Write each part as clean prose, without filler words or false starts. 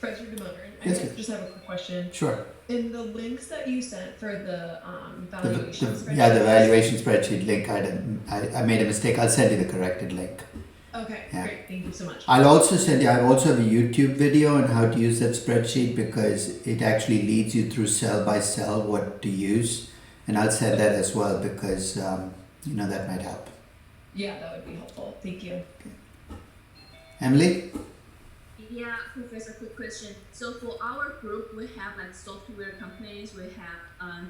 Professor DeMoner, Yes, I just have a quick question. sure. In the links that you sent for the The, valuation the, spreadsheet. yeah, the valuation spreadsheet link, I made a mistake. I'll send you the corrected link. Okay, Yeah. great. Thank you so much. I'll also send you, I also have a YouTube video on how to use that spreadsheet because it actually leads you through cell by cell what to use. And I'll send that as well because, that might help. Yeah, that would be helpful. Thank you. Emily? Yeah, Professor, quick question. So for our group, we have like software companies, we have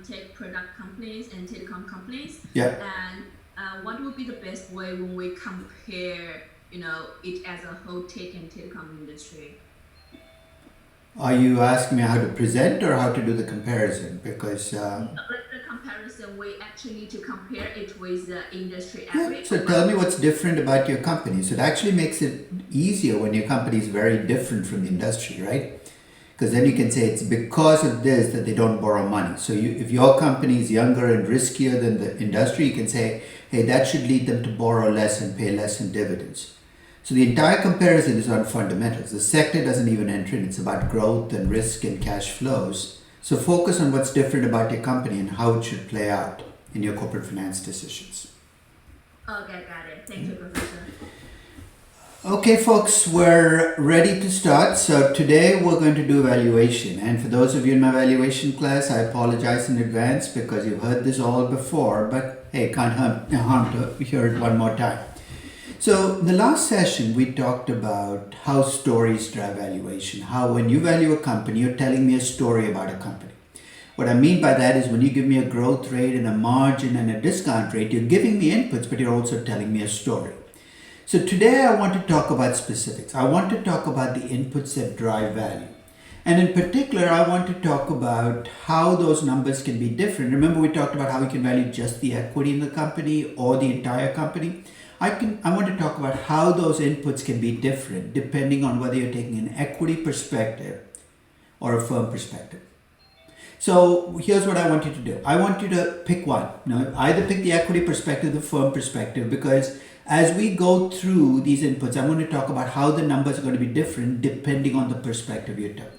tech product companies and telecom companies. Yeah. And what would be the best way when we compare, it as a whole tech and telecom industry? Are you asking me how to present or how to do the comparison? Because Like the comparison, we actually need to compare it with the industry yeah, average. so tell me what's different about your company. So it actually makes it easier when your company is very different from the industry, right? Because then you can say it's because of this that they don't borrow money. So if your company is younger and riskier than the industry, you can say, hey, that should lead them to borrow less and pay less in dividends. So the entire comparison is on fundamentals. The sector doesn't even enter in. It's about growth and risk and cash flows. So focus on what's different about your company and how it should play out in your corporate finance decisions. Okay, got it. Thank you, Professor. Okay, folks, we're ready to start. So today we're going to do valuation. And for those of you in my valuation class, I apologize in advance because you've heard this all before. But hey, can't harm to hear it one more time. So the last session, we talked about how stories drive valuation. How when you value a company, you're telling me a story about a company. What I mean by that is when you give me a growth rate and a margin and a discount rate, you're giving me inputs, but you're also telling me a story. So today I want to talk about specifics. I want to talk about the inputs that drive value. And in particular, I want to talk about how those numbers can be different. Remember, we talked about how we can value just the equity in the company or the entire company. I want to talk about how those inputs can be different depending on whether you're taking an equity perspective or a firm perspective. So here's what I want you to do. I want you to pick one. Either pick the equity perspective, the firm perspective, because as we go through these inputs, I'm going to talk about how the numbers are going to be different depending on the perspective you take.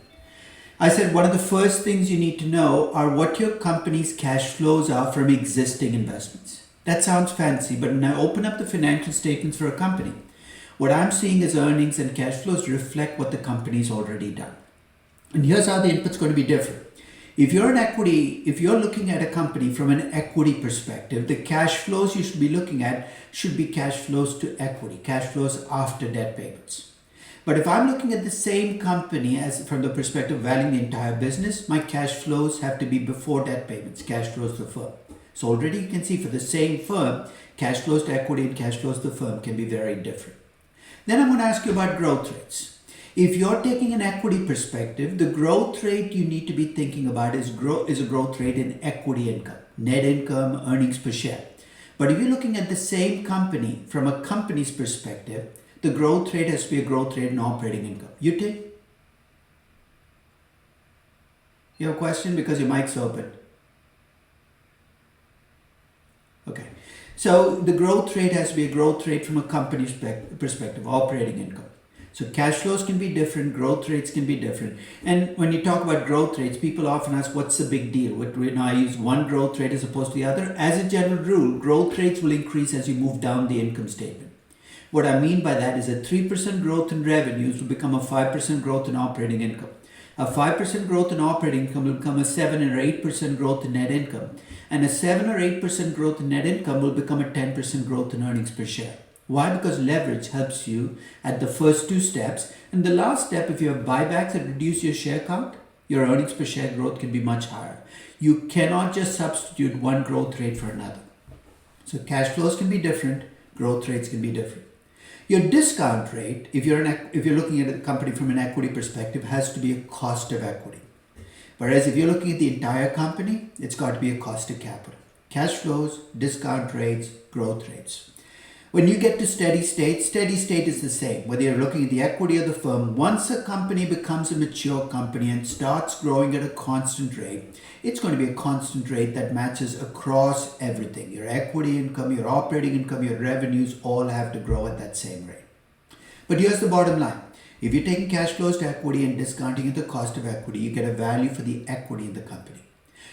I said one of the first things you need to know are what your company's cash flows are from existing investments. That sounds fancy, but when I open up the financial statements for a company, what I'm seeing is earnings and cash flows reflect what the company's already done. And here's how the input's going to be different. If you're looking at a company from an equity perspective, the cash flows you should be looking at should be cash flows to equity, cash flows after debt payments. But if I'm looking at the same company as from the perspective of valuing the entire business, my cash flows have to be before debt payments, cash flows to the firm. So already you can see for the same firm, cash flows to equity and cash flows to the firm can be very different. Then I'm going to ask you about growth rates. If you're taking an equity perspective, the growth rate you need to be thinking about is a growth rate in equity income, net income, earnings per share. But if you're looking at the same company from a company's perspective, the growth rate has to be a growth rate in operating income. You take? You have a question because your mic's open. Okay. So the growth rate has to be a growth rate from a company's perspective, operating income. So cash flows can be different, growth rates can be different. And when you talk about growth rates, people often ask, what's the big deal? I use one growth rate as opposed to the other. As a general rule, growth rates will increase as you move down the income statement. What I mean by that is a 3% growth in revenues will become a 5% growth in operating income. A 5% growth in operating income will become a 7 or 8% growth in net income. And a 7 or 8% growth in net income will become a 10% growth in earnings per share. Why? Because leverage helps you at the first two steps. And the last step, if you have buybacks that reduce your share count, your earnings per share growth can be much higher. You cannot just substitute one growth rate for another. So cash flows can be different, growth rates can be different. Your discount rate, if you're looking at a company from an equity perspective, has to be a cost of equity. Whereas if you're looking at the entire company, it's got to be a cost of capital. Cash flows, discount rates, growth rates. When you get to steady state is the same. Whether you're looking at the equity of the firm, once a company becomes a mature company and starts growing at a constant rate, it's going to be a constant rate that matches across everything. Your equity income, your operating income, your revenues all have to grow at that same rate. But here's the bottom line. If you're taking cash flows to equity and discounting at the cost of equity, you get a value for the equity in the company.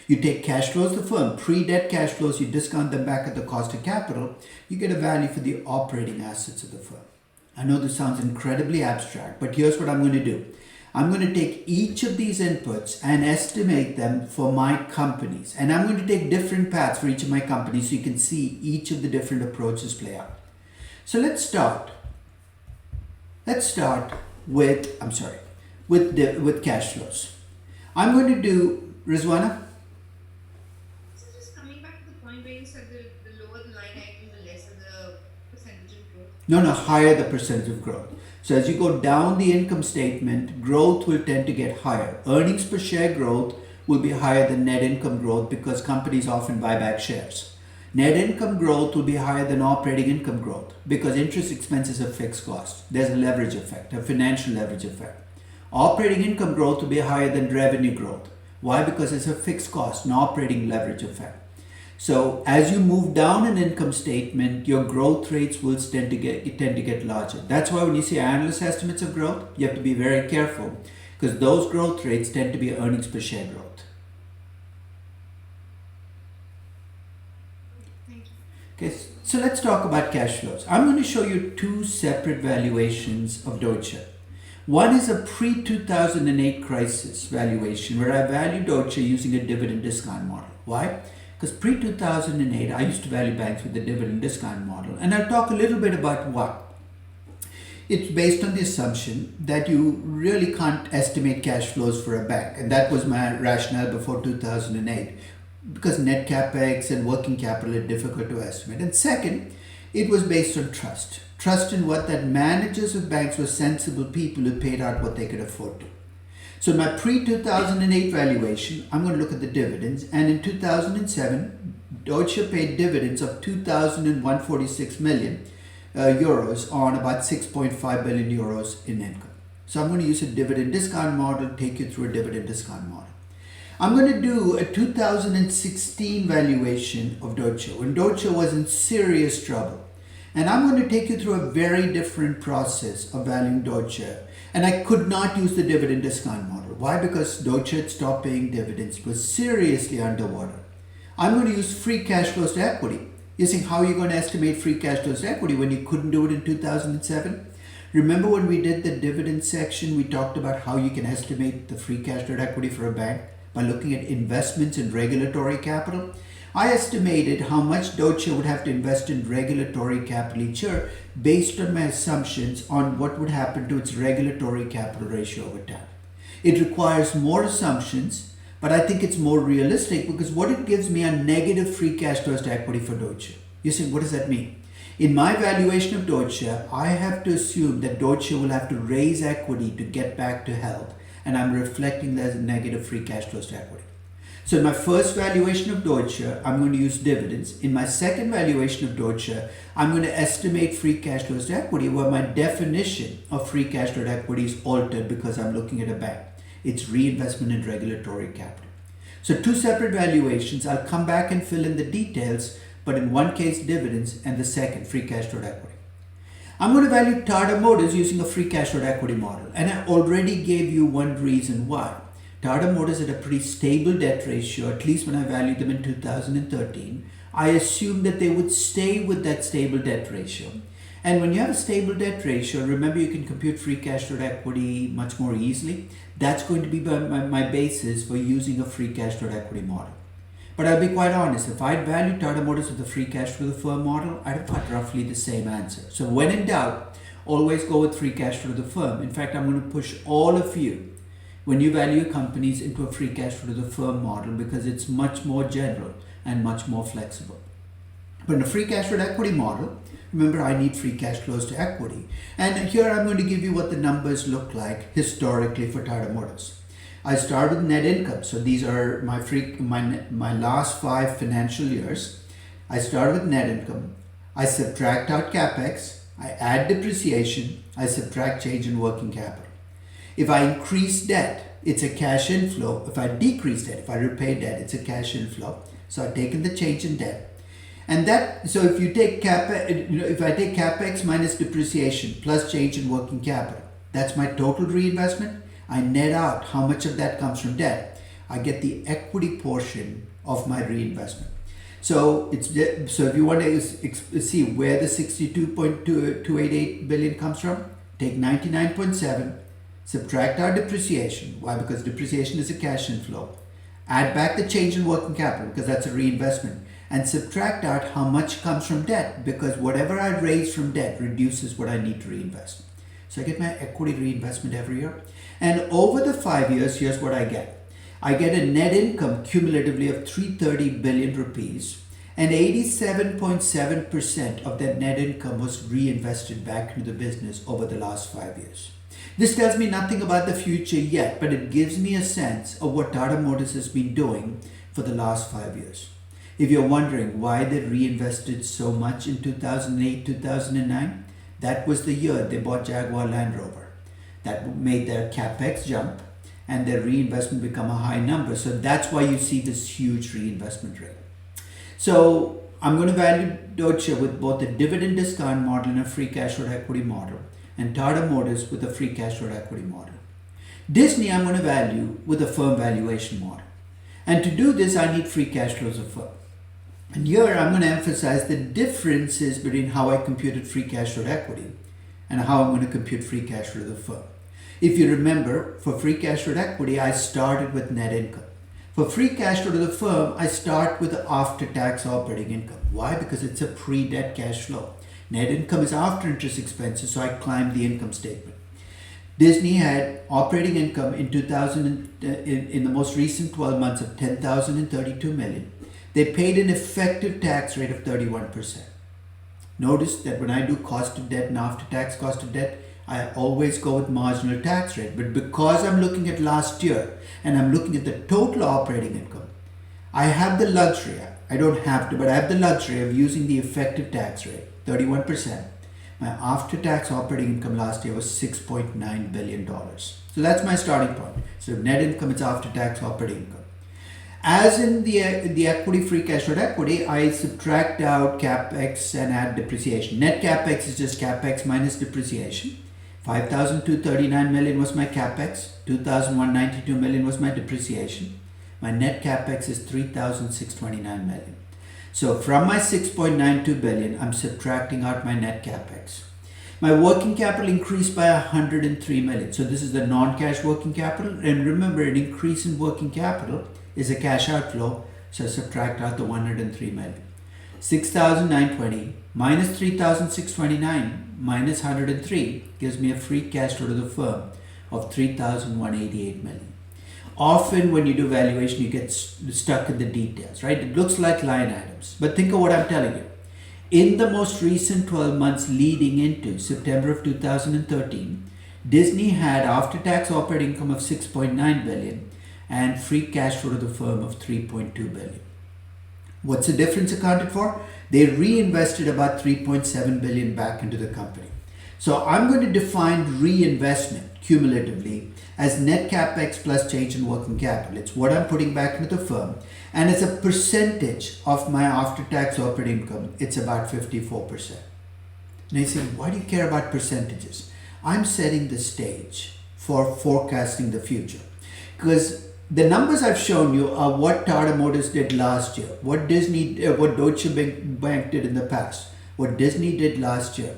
You take cash flows to the firm, pre-debt cash flows, you discount them back at the cost of capital, you get a value for the operating assets of the firm. I know this sounds incredibly abstract, but here's what I'm going to do. I'm going to take each of these inputs and estimate them for my companies. And I'm going to take different paths for each of my companies so you can see each of the different approaches play out. So let's start. Let's start with cash flows. I'm going to do, Rizwana? So just coming back to the point where you said the lower the line item, the lesser the percentage of growth. No, higher the percentage of growth. So as you go down the income statement, growth will tend to get higher. Earnings per share growth will be higher than net income growth because companies often buy back shares. Net income growth will be higher than operating income growth because interest expense is a fixed cost. There's a leverage effect, a financial leverage effect. Operating income growth will be higher than revenue growth. Why? Because it's a fixed cost, an operating leverage effect. So as you move down an income statement, your growth rates will tend to get larger. That's why when you see analyst estimates of growth, you have to be very careful because those growth rates tend to be earnings per share growth. Thank you. Okay, so let's talk about cash flows. I'm going to show you two separate valuations of Deutsche. One is a pre-2008 crisis valuation where I value Deutsche using a dividend discount model. Why? Because pre-2008, I used to value banks with the dividend discount model. And I'll talk a little bit about what. It's based on the assumption that you really can't estimate cash flows for a bank. And that was my rationale before 2008. Because net capex and working capital are difficult to estimate. And second, it was based on trust. Trust in what? That managers of banks were sensible people who paid out what they could afford to. So in my pre-2008 valuation, I'm going to look at the dividends. And in 2007, Deutsche paid dividends of 2,146 million euros on about 6.5 billion euros in income. So I'm going to use a dividend discount model, take you through a dividend discount model. I'm going to do a 2016 valuation of Deutsche when Deutsche was in serious trouble. And I'm going to take you through a very different process of valuing Deutsche. And I could not use the dividend discount model. Why? Because Deutsche had stopped paying dividends, was seriously underwater. I'm going to use free cash flows to equity. You're saying, how are you going to estimate free cash flows to equity when you couldn't do it in 2007? Remember when we did the dividend section, we talked about how you can estimate the free cash flow to equity for a bank by looking at investments in regulatory capital? I estimated how much Deutsche would have to invest in regulatory capital each year based on my assumptions on what would happen to its regulatory capital ratio over time. It requires more assumptions, but I think it's more realistic because what it gives me are negative free cash flows to equity for Deutsche. You say, what does that mean? In my valuation of Deutsche, I have to assume that Deutsche will have to raise equity to get back to health, and I'm reflecting that as negative free cash flows to equity. So in my first valuation of Deutsche, I'm going to use dividends. In my second valuation of Deutsche, I'm going to estimate free cash flows to equity where my definition of free cash flow to equity is altered because I'm looking at a bank. It's reinvestment in regulatory capital. So two separate valuations. I'll come back and fill in the details, but in one case dividends and the second free cash flow to equity. I'm going to value Tata Motors using a free cash flow to equity model, and I already gave you one reason why. Tata Motors had a pretty stable debt ratio, at least when I valued them in 2013. I assumed that they would stay with that stable debt ratio. And when you have a stable debt ratio, remember you can compute free cash flow to equity much more easily. That's going to be my basis for using a free cash flow to equity model. But I'll be quite honest, if I'd valued Tata Motors with a free cash flow to the firm model, I'd have got roughly the same answer. So when in doubt, always go with free cash flow to the firm. In fact, I'm going to push all of you when you value companies into a free cash flow to the firm model because it's much more general and much more flexible. But in a free cash flow to equity model, remember I need free cash flows to equity. And here I'm going to give you what the numbers look like historically for Tata Motors. I start with net income. So these are my last 5 financial years. I start with net income. I subtract out capex. I add depreciation. I subtract change in working capital. If I increase debt, it's a cash inflow. If I decrease debt, if I repay debt, it's a cash inflow. So I've taken the change in debt. And so if you take if I take capex minus depreciation plus change in working capital, That's my total reinvestment. I net out how much of that comes from debt. I get the equity portion of my reinvestment. So if you want to see where the 62.288 billion comes from, take 99.7, subtract our depreciation. Why? Because depreciation is a cash inflow. Add back the change in working capital because that's a reinvestment, and subtract out how much comes from debt because whatever I raise from debt reduces what I need to reinvest. So I get my equity reinvestment every year. And over the 5 years, here's what I get. I get a net income cumulatively of 330 billion rupees, and 87.7% of that net income was reinvested back into the business over the last 5 years. This tells me nothing about the future yet, but it gives me a sense of what Tata Motors has been doing for the last 5 years. If you're wondering why they reinvested so much in 2008, 2009, that was the year they bought Jaguar Land Rover. That made their capex jump and their reinvestment become a high number. So that's why you see this huge reinvestment rate. So I'm going to value Deutsche with both a dividend discount model and a free cash flow equity model, and Tata Motors with a free cash flow equity model. Disney I'm going to value with a firm valuation model. And to do this, I need free cash flows of firm. And here I'm going to emphasize the differences between how I computed free cash flow equity and how I'm going to compute free cash flow of the firm. If you remember, for free cash flow equity, I started with net income. For free cash flow to the firm, I start with the after-tax operating income. Why? Because it's a pre-debt cash flow. Net income is after interest expenses, so I climbed the income statement. Disney had operating income in the most recent 12 months of 10,032 million. They paid an effective tax rate of 31%. Notice that when I do cost of debt and after-tax cost of debt, I always go with marginal tax rate. But because I'm looking at last year and I'm looking at the total operating income, I have the luxury, I don't have to, but I have the luxury of using the effective tax rate, 31%. My after-tax operating income last year was $6.9 billion. So that's my starting point. So net income is after-tax operating income. As in the equity free cash flow equity, I subtract out capex and add depreciation. Net capex is just capex minus depreciation. 5,239 million was my capex. 2,192 million was my depreciation. My net capex is 3,629 million. So from my 6.92 billion, I'm subtracting out my net capex. My working capital increased by 103 million. So this is the non-cash working capital. And remember, an increase in working capital is a cash outflow. So subtract out the 103 million. 6,920 minus 3,629 minus 103 gives me a free cash flow to the firm of 3,188 million. Often when you do valuation, you get stuck in the details, right? It looks like line items, but think of what I'm telling you. In the most recent 12 months leading into September of 2013, Disney had after-tax operating income of 6.9 billion and free cash flow to the firm of 3.2 billion. What's the difference accounted for? They reinvested about 3.7 billion back into the company. So I'm going to define reinvestment cumulatively as net capex plus change in working capital. It's what I'm putting back into the firm. And as a percentage of my after-tax operating income, it's about 54%. Now you say, why do you care about percentages? I'm setting the stage for forecasting the future. Because the numbers I've shown you are what Tata Motors did last year, what Deutsche Bank did in the past, what Disney did last year.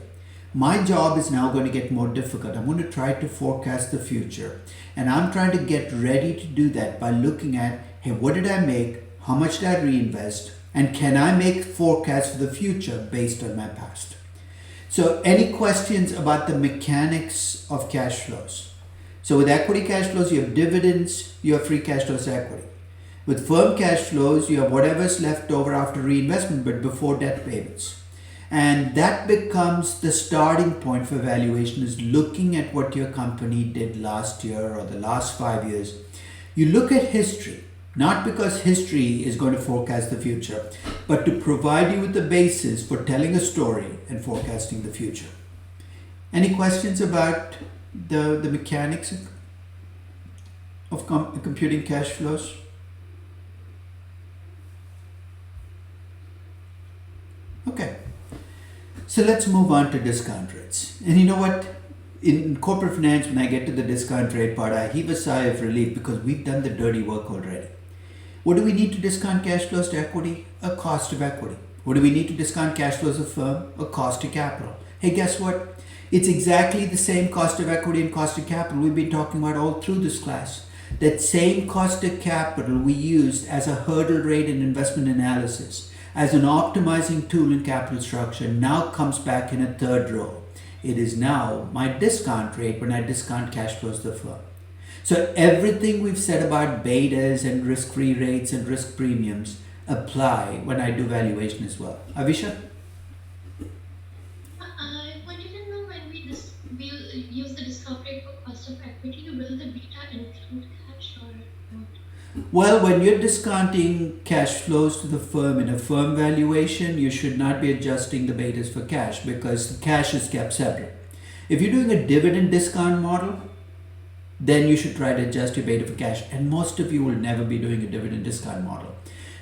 My job is now going to get more difficult. I'm going to try to forecast the future. And I'm trying to get ready to do that by looking at, hey, what did I make? How much did I reinvest? And can I make forecasts for the future based on my past? So any questions about the mechanics of cash flows? So with equity cash flows, you have dividends, you have free cash flows equity. With firm cash flows, you have whatever's left over after reinvestment, but before debt payments. And that becomes the starting point for valuation, is looking at what your company did last year or the last 5 years. You look at history, not because history is going to forecast the future, but to provide you with the basis for telling a story and forecasting the future. Any questions about the mechanics of computing cash flows? Okay. So let's move on to discount rates. And you know what? in corporate finance, when I get to the discount rate part, I heave a sigh of relief because we've done the dirty work already. What do we need to discount cash flows to equity? A cost of equity. What do we need to discount cash flows of firm? A cost of capital. Hey, guess what? It's exactly the same cost of equity and cost of capital we've been talking about all through this class. That same cost of capital we used as a hurdle rate in investment analysis, as an optimizing tool in capital structure, now comes back in a third row. It is now my discount rate when I discount cash flows to the firm. So everything we've said about betas and risk-free rates and risk premiums apply when I do valuation as well. Avisha? I wanted to know when we use the discount rate for cost of equity, will the beta include cash or not? Well, when you're discounting cash flows to the firm in a firm valuation, you should not be adjusting the betas for cash because the cash is kept separate. If you're doing a dividend discount model, then you should try to adjust your beta for cash. And most of you will never be doing a dividend discount model.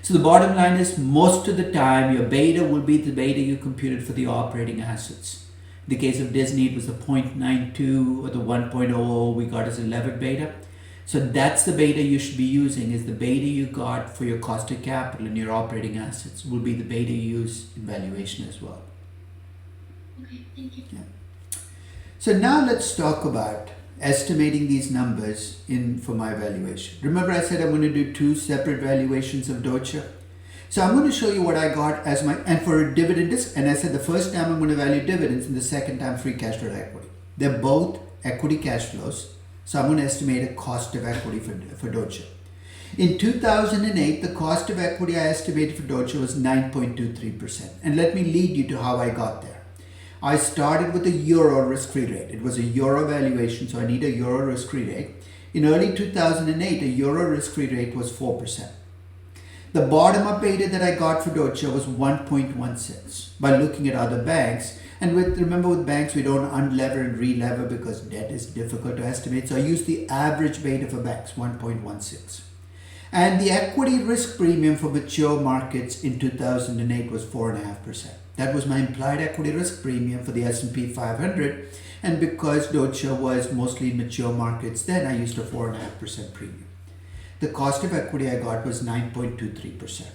So the bottom line is most of the time your beta will be the beta you computed for the operating assets. In the case of Disney, it was the 0.92 or the 1.00 we got as a levered beta. So that's the beta you should be using, is the beta you got for your cost of capital and your operating assets will be the beta you use in valuation as well. Okay, thank you. Yeah. So now let's talk about estimating these numbers in for my valuation. Remember I said I'm going to do two separate valuations of Deutsche. So I'm going to show you what I got as my, and for a dividend, and I said the first time I'm going to value dividends and the second time free cash flow equity. They're both equity cash flows. So I'm going to estimate a cost of equity for Deutsche. In 2008, the cost of equity I estimated for Deutsche was 9.23%. And let me lead you to how I got there. I started with a euro risk-free rate. It was a euro valuation, so I need a euro risk-free rate. In early 2008, a euro risk-free rate was 4%. The bottom-up beta that I got for Deutsche was 1.16 by looking at other banks. And remember with banks, we don't unlever and relever because debt is difficult to estimate. So I used the average beta for banks, 1.16. And the equity risk premium for mature markets in 2008 was 4.5%. That was my implied equity risk premium for the S&P 500. And because Deutsche was mostly mature markets then, I used a 4.5% premium. The cost of equity I got was 9.23%.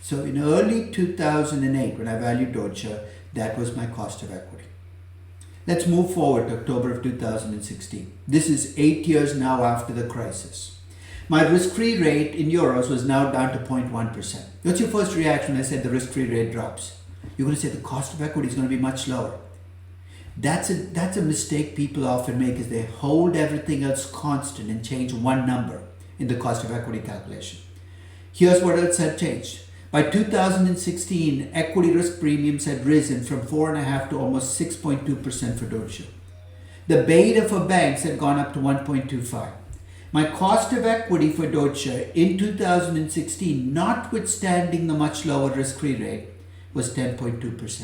So in early 2008, when I valued Deutsche, that was my cost of equity. Let's move forward to October of 2016. This is 8 years now after the crisis. My risk-free rate in euros was now down to 0.1%. What's your first reaction when I said the risk-free rate drops? You're going to say the cost of equity is going to be much lower. That's a mistake people often make, is they hold everything else constant and change one number in the cost of equity calculation. Here's what else had changed. By 2016, equity risk premiums had risen from 4.5% to almost 6.2% for Deutsche. The beta for banks had gone up to 1.25. My cost of equity for Deutsche in 2016, notwithstanding the much lower risk-free rate, was 10.2%.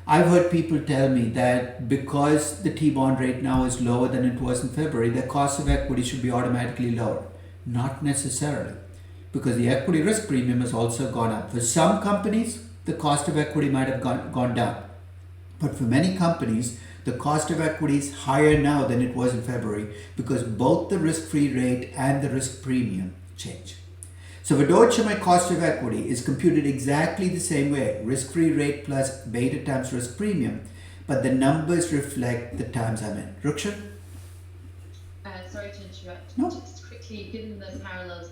I've heard people tell me that because the T-bond rate now is lower than it was in February, the cost of equity should be automatically lower. Not necessarily, because the equity risk premium has also gone up. For some companies, the cost of equity might have gone down. But for many companies, the cost of equity is higher now than it was in February because both the risk-free rate and the risk premium change. So for Deutsche, my cost of equity is computed exactly the same way, risk-free rate plus beta times risk premium, but the numbers reflect the times I'm in. Ruksha? Sorry to interrupt. No. Just quickly, given the parallels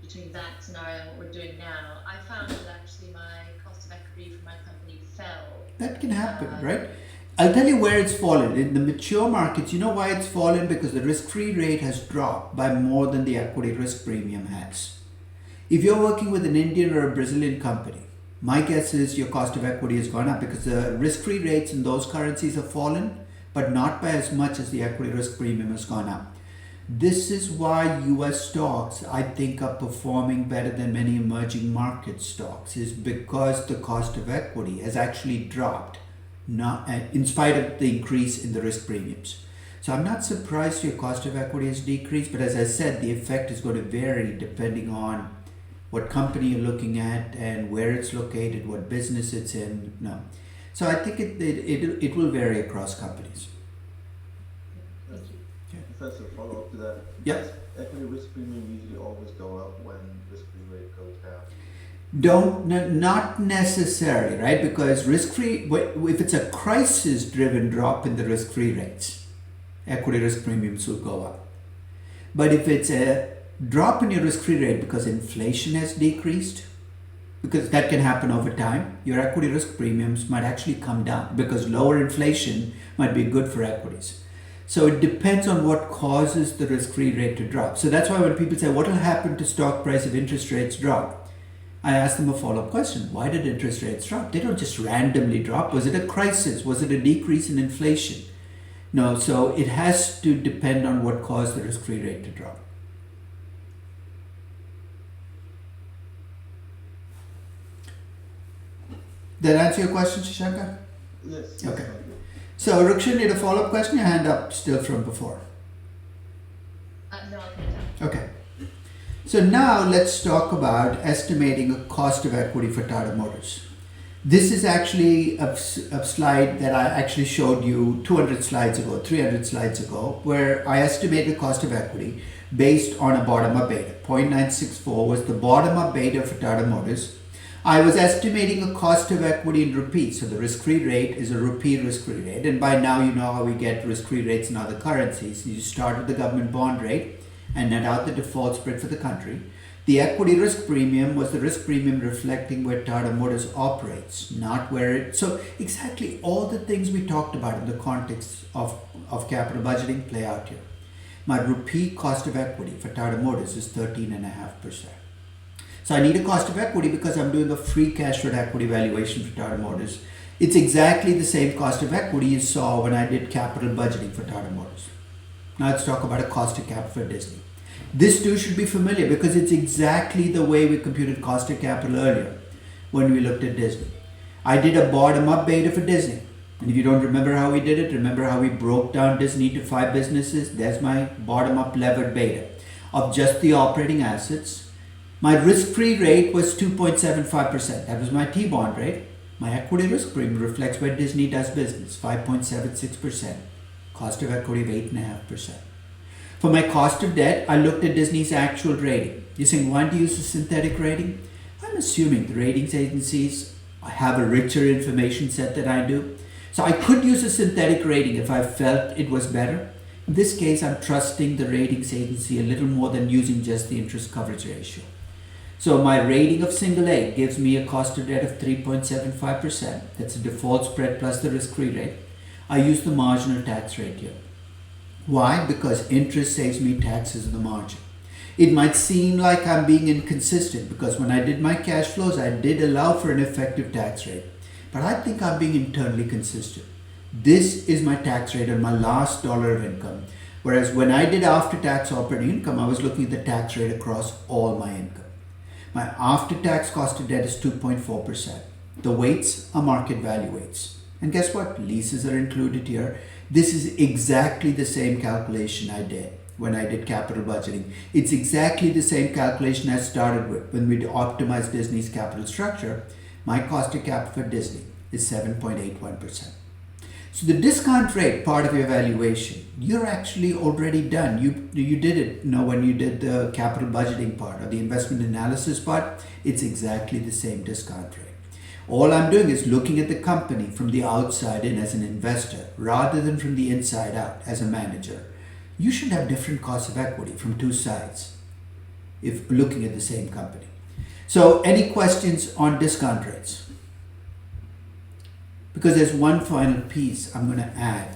between that scenario and what we're doing now, I found that actually my cost of equity for my company fell. That can happen, right? I'll tell you where it's fallen. In the mature markets, you know why it's fallen? Because the risk-free rate has dropped by more than the equity risk premium has. If you're working with an Indian or a Brazilian company, my guess is your cost of equity has gone up because the risk-free rates in those currencies have fallen, but not by as much as the equity risk premium has gone up. This is why US stocks, I think, are performing better than many emerging market stocks, is because the cost of equity has actually dropped, in spite of the increase in the risk premiums. So I'm not surprised your cost of equity has decreased, but as I said, the effect is going to vary depending on what company you're looking at and where it's located, what business it's in. No. So I think it will vary across companies. Professor, follow up to that. Yep. Does equity risk premium usually always go up when risk-free rate goes down? Not necessarily, right? Because risk-free, if it's a crisis-driven drop in the risk-free rates, equity risk premiums will go up. But if it's a drop in your risk-free rate because inflation has decreased, because that can happen over time, your equity risk premiums might actually come down because lower inflation might be good for equities. So it depends on what causes the risk-free rate to drop. So that's why when people say, what will happen to stock price if interest rates drop? I ask them a follow-up question. Why did interest rates drop? They don't just randomly drop. Was it a crisis? Was it a decrease in inflation? No, so it has to depend on what caused the risk-free rate to drop. Did that answer your question, Shashanka? Yes. Okay. Thank you. So, Rukshan, you had a follow-up question? Your hand up still from before. No, I'll put it down. Okay. So now let's talk about estimating a cost of equity for Tata Motors. This is actually a slide that I actually showed you 200 slides ago, 300 slides ago, where I estimated cost of equity based on a bottom-up beta. 0.964 was the bottom-up beta for Tata Motors. I was estimating a cost of equity in rupees. So the risk-free rate is a rupee risk-free rate. And by now you know how we get risk-free rates in other currencies. You start with the government bond rate and net out the default spread for the country. The equity risk premium was the risk premium reflecting where Tata Motors operates, not where it... So exactly all the things we talked about in the context of capital budgeting play out here. My rupee cost of equity for Tata Motors is 13.5%. So I need a cost of equity because I'm doing a free cash flow equity valuation for Tata Motors. It's exactly the same cost of equity you saw when I did capital budgeting for Tata Motors. Now let's talk about a cost of capital for Disney. This too should be familiar because it's exactly the way we computed cost of capital earlier when we looked at Disney. I did a bottom-up beta for Disney. And if you don't remember how we did it, remember how we broke down Disney to 5 businesses? There's my bottom-up levered beta of just the operating assets. My risk-free rate was 2.75%. That was my T-bond rate. My equity risk premium reflects where Disney does business, 5.76%. Cost of equity of 8.5%. For my cost of debt, I looked at Disney's actual rating. You're saying, why do you use a synthetic rating? I'm assuming the ratings agencies have a richer information set than I do. So I could use a synthetic rating if I felt it was better. In this case, I'm trusting the ratings agency a little more than using just the interest coverage ratio. So my rating of single A gives me a cost of debt of 3.75%. That's a default spread plus the risk-free rate. I use the marginal tax rate here. Why? Because interest saves me taxes in the margin. It might seem like I'm being inconsistent because when I did my cash flows, I did allow for an effective tax rate. But I think I'm being internally consistent. This is my tax rate on my last dollar of income. Whereas when I did after-tax operating income, I was looking at the tax rate across all my income. My after-tax cost of debt is 2.4%. The weights are market value weights. And guess what? Leases are included here. This is exactly the same calculation I did when I did capital budgeting. It's exactly the same calculation I started with when we optimized Disney's capital structure. My cost of capital for Disney is 7.81%. So the discount rate part of your valuation, you're actually already done. You did it, when you did the capital budgeting part or the investment analysis part, it's exactly the same discount rate. All I'm doing is looking at the company from the outside in as an investor rather than from the inside out as a manager. You should have different costs of equity from two sides if looking at the same company. So any questions on discount rates? Because there's one final piece I'm going to add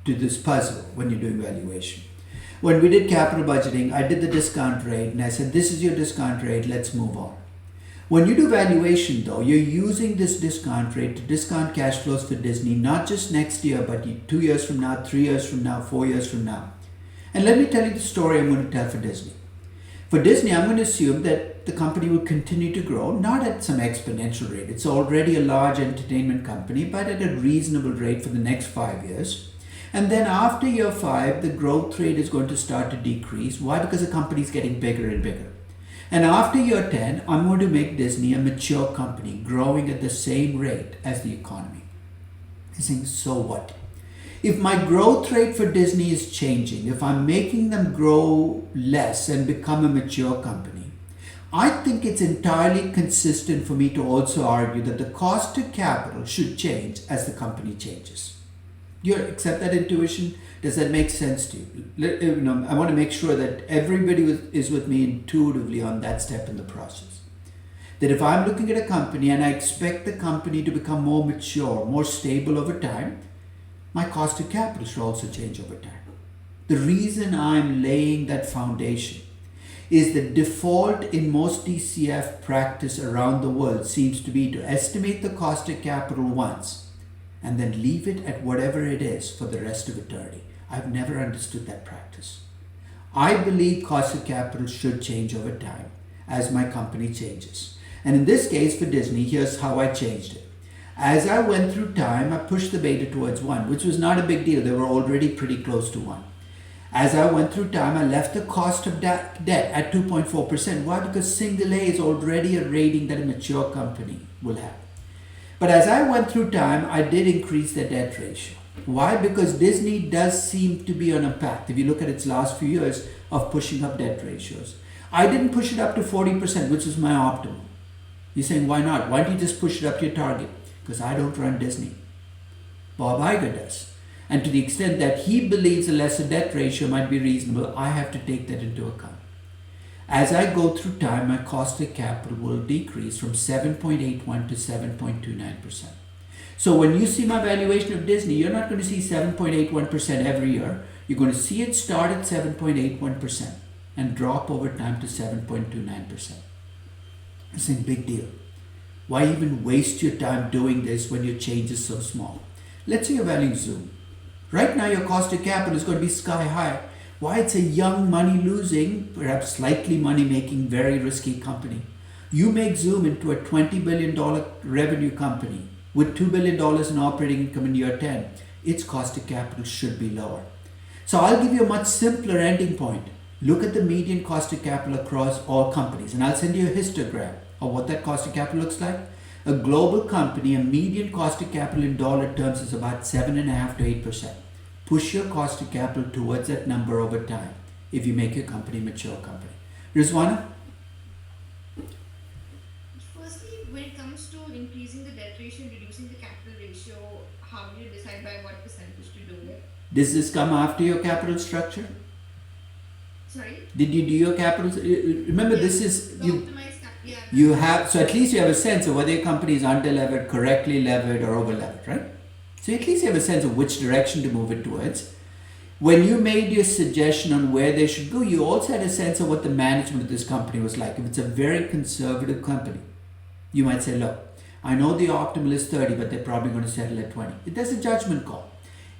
to this puzzle when you're doing valuation. When we did capital budgeting, I did the discount rate and I said, this is your discount rate, let's move on. When you do valuation though, you're using this discount rate to discount cash flows for Disney, not just next year, but 2 years from now, 3 years from now, 4 years from now. And let me tell you the story I'm going to tell for Disney. For Disney, I'm going to assume that the company will continue to grow, not at some exponential rate. It's already a large entertainment company, but at a reasonable rate for the next 5 years. And then after year 5, the growth rate is going to start to decrease. Why? Because the company is getting bigger and bigger. And after year 10, I'm going to make Disney a mature company, growing at the same rate as the economy. You're saying, so what? If my growth rate for Disney is changing, if I'm making them grow less and become a mature company, I think it's entirely consistent for me to also argue that the cost of capital should change as the company changes. Do you accept that intuition? Does that make sense to you? I want to make sure that everybody is with me intuitively on that step in the process. That if I'm looking at a company and I expect the company to become more mature, more stable over time, my cost of capital should also change over time. The reason I'm laying that foundation is the default in most DCF practice around the world seems to be to estimate the cost of capital once and then leave it at whatever it is for the rest of eternity. I've never understood that practice. I believe cost of capital should change over time as my company changes. And in this case for Disney, here's how I changed it. As I went through time, I pushed the beta towards 1, which was not a big deal. They were already pretty close to 1. As I went through time, I left the cost of debt at 2.4%. Why? Because single A is already a rating that a mature company will have. But as I went through time, I did increase the debt ratio. Why? Because Disney does seem to be on a path, if you look at its last few years, of pushing up debt ratios. I didn't push it up to 40%, which is my optimal. You're saying, why not? Why don't you just push it up to your target? Because I don't run Disney. Bob Iger does. And to the extent that he believes a lesser debt ratio might be reasonable, I have to take that into account. As I go through time, my cost of capital will decrease from 7.81 to 7.29%. So when you see my valuation of Disney, you're not going to see 7.81% every year. You're going to see it start at 7.81% and drop over time to 7.29%. It's a big deal. Why even waste your time doing this when your change is so small? Let's say you're valuing Zoom. Right now your cost of capital is going to be sky high. Why? It's a young, money-losing, perhaps slightly money-making, very risky company. You make Zoom into a $20 billion revenue company with $2 billion in operating income in year 10. Its cost of capital should be lower. So I'll give you a much simpler ending point. Look at the median cost of capital across all companies, and I'll send you a histogram of what that cost of capital looks like. A global company, a median cost of capital in dollar terms is about 7.5% to 8%. Push your cost of capital towards that number over time if you make your company a mature company. Rizwana? Firstly, when it comes to increasing the debt ratio and reducing the capital ratio, how do you decide by what percentage to do it? Does this come after your capital structure? Sorry? Did you do your capital? Remember, Yeah, this is, the you optimized yeah. you have, so at least you have a sense of whether your company is under-levered, correctly levered, or over-levered, right? So at least you have a sense of which direction to move it towards. When you made your suggestion on where they should go, you also had a sense of what the management of this company was like. If it's a very conservative company, you might say, look, I know the optimal is 30, but they're probably going to settle at 20. That's a judgment call.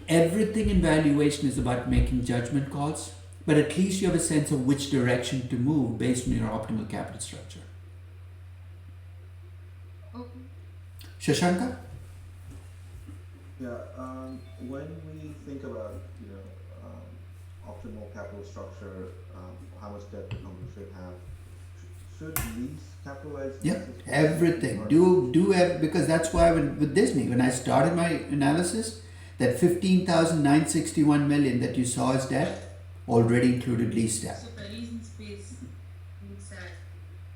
Everything in valuation is about making judgment calls, but at least you have a sense of which direction to move based on your optimal capital structure. Okay. Shashanka? Yeah, when we think about, optimal capital structure, how much debt the company should have, should lease capitalize? Yeah, leases? everything. Because that's why with Disney, when I started my analysis, that 15,961 million that you saw as debt already included lease debt. So the leasing space inside.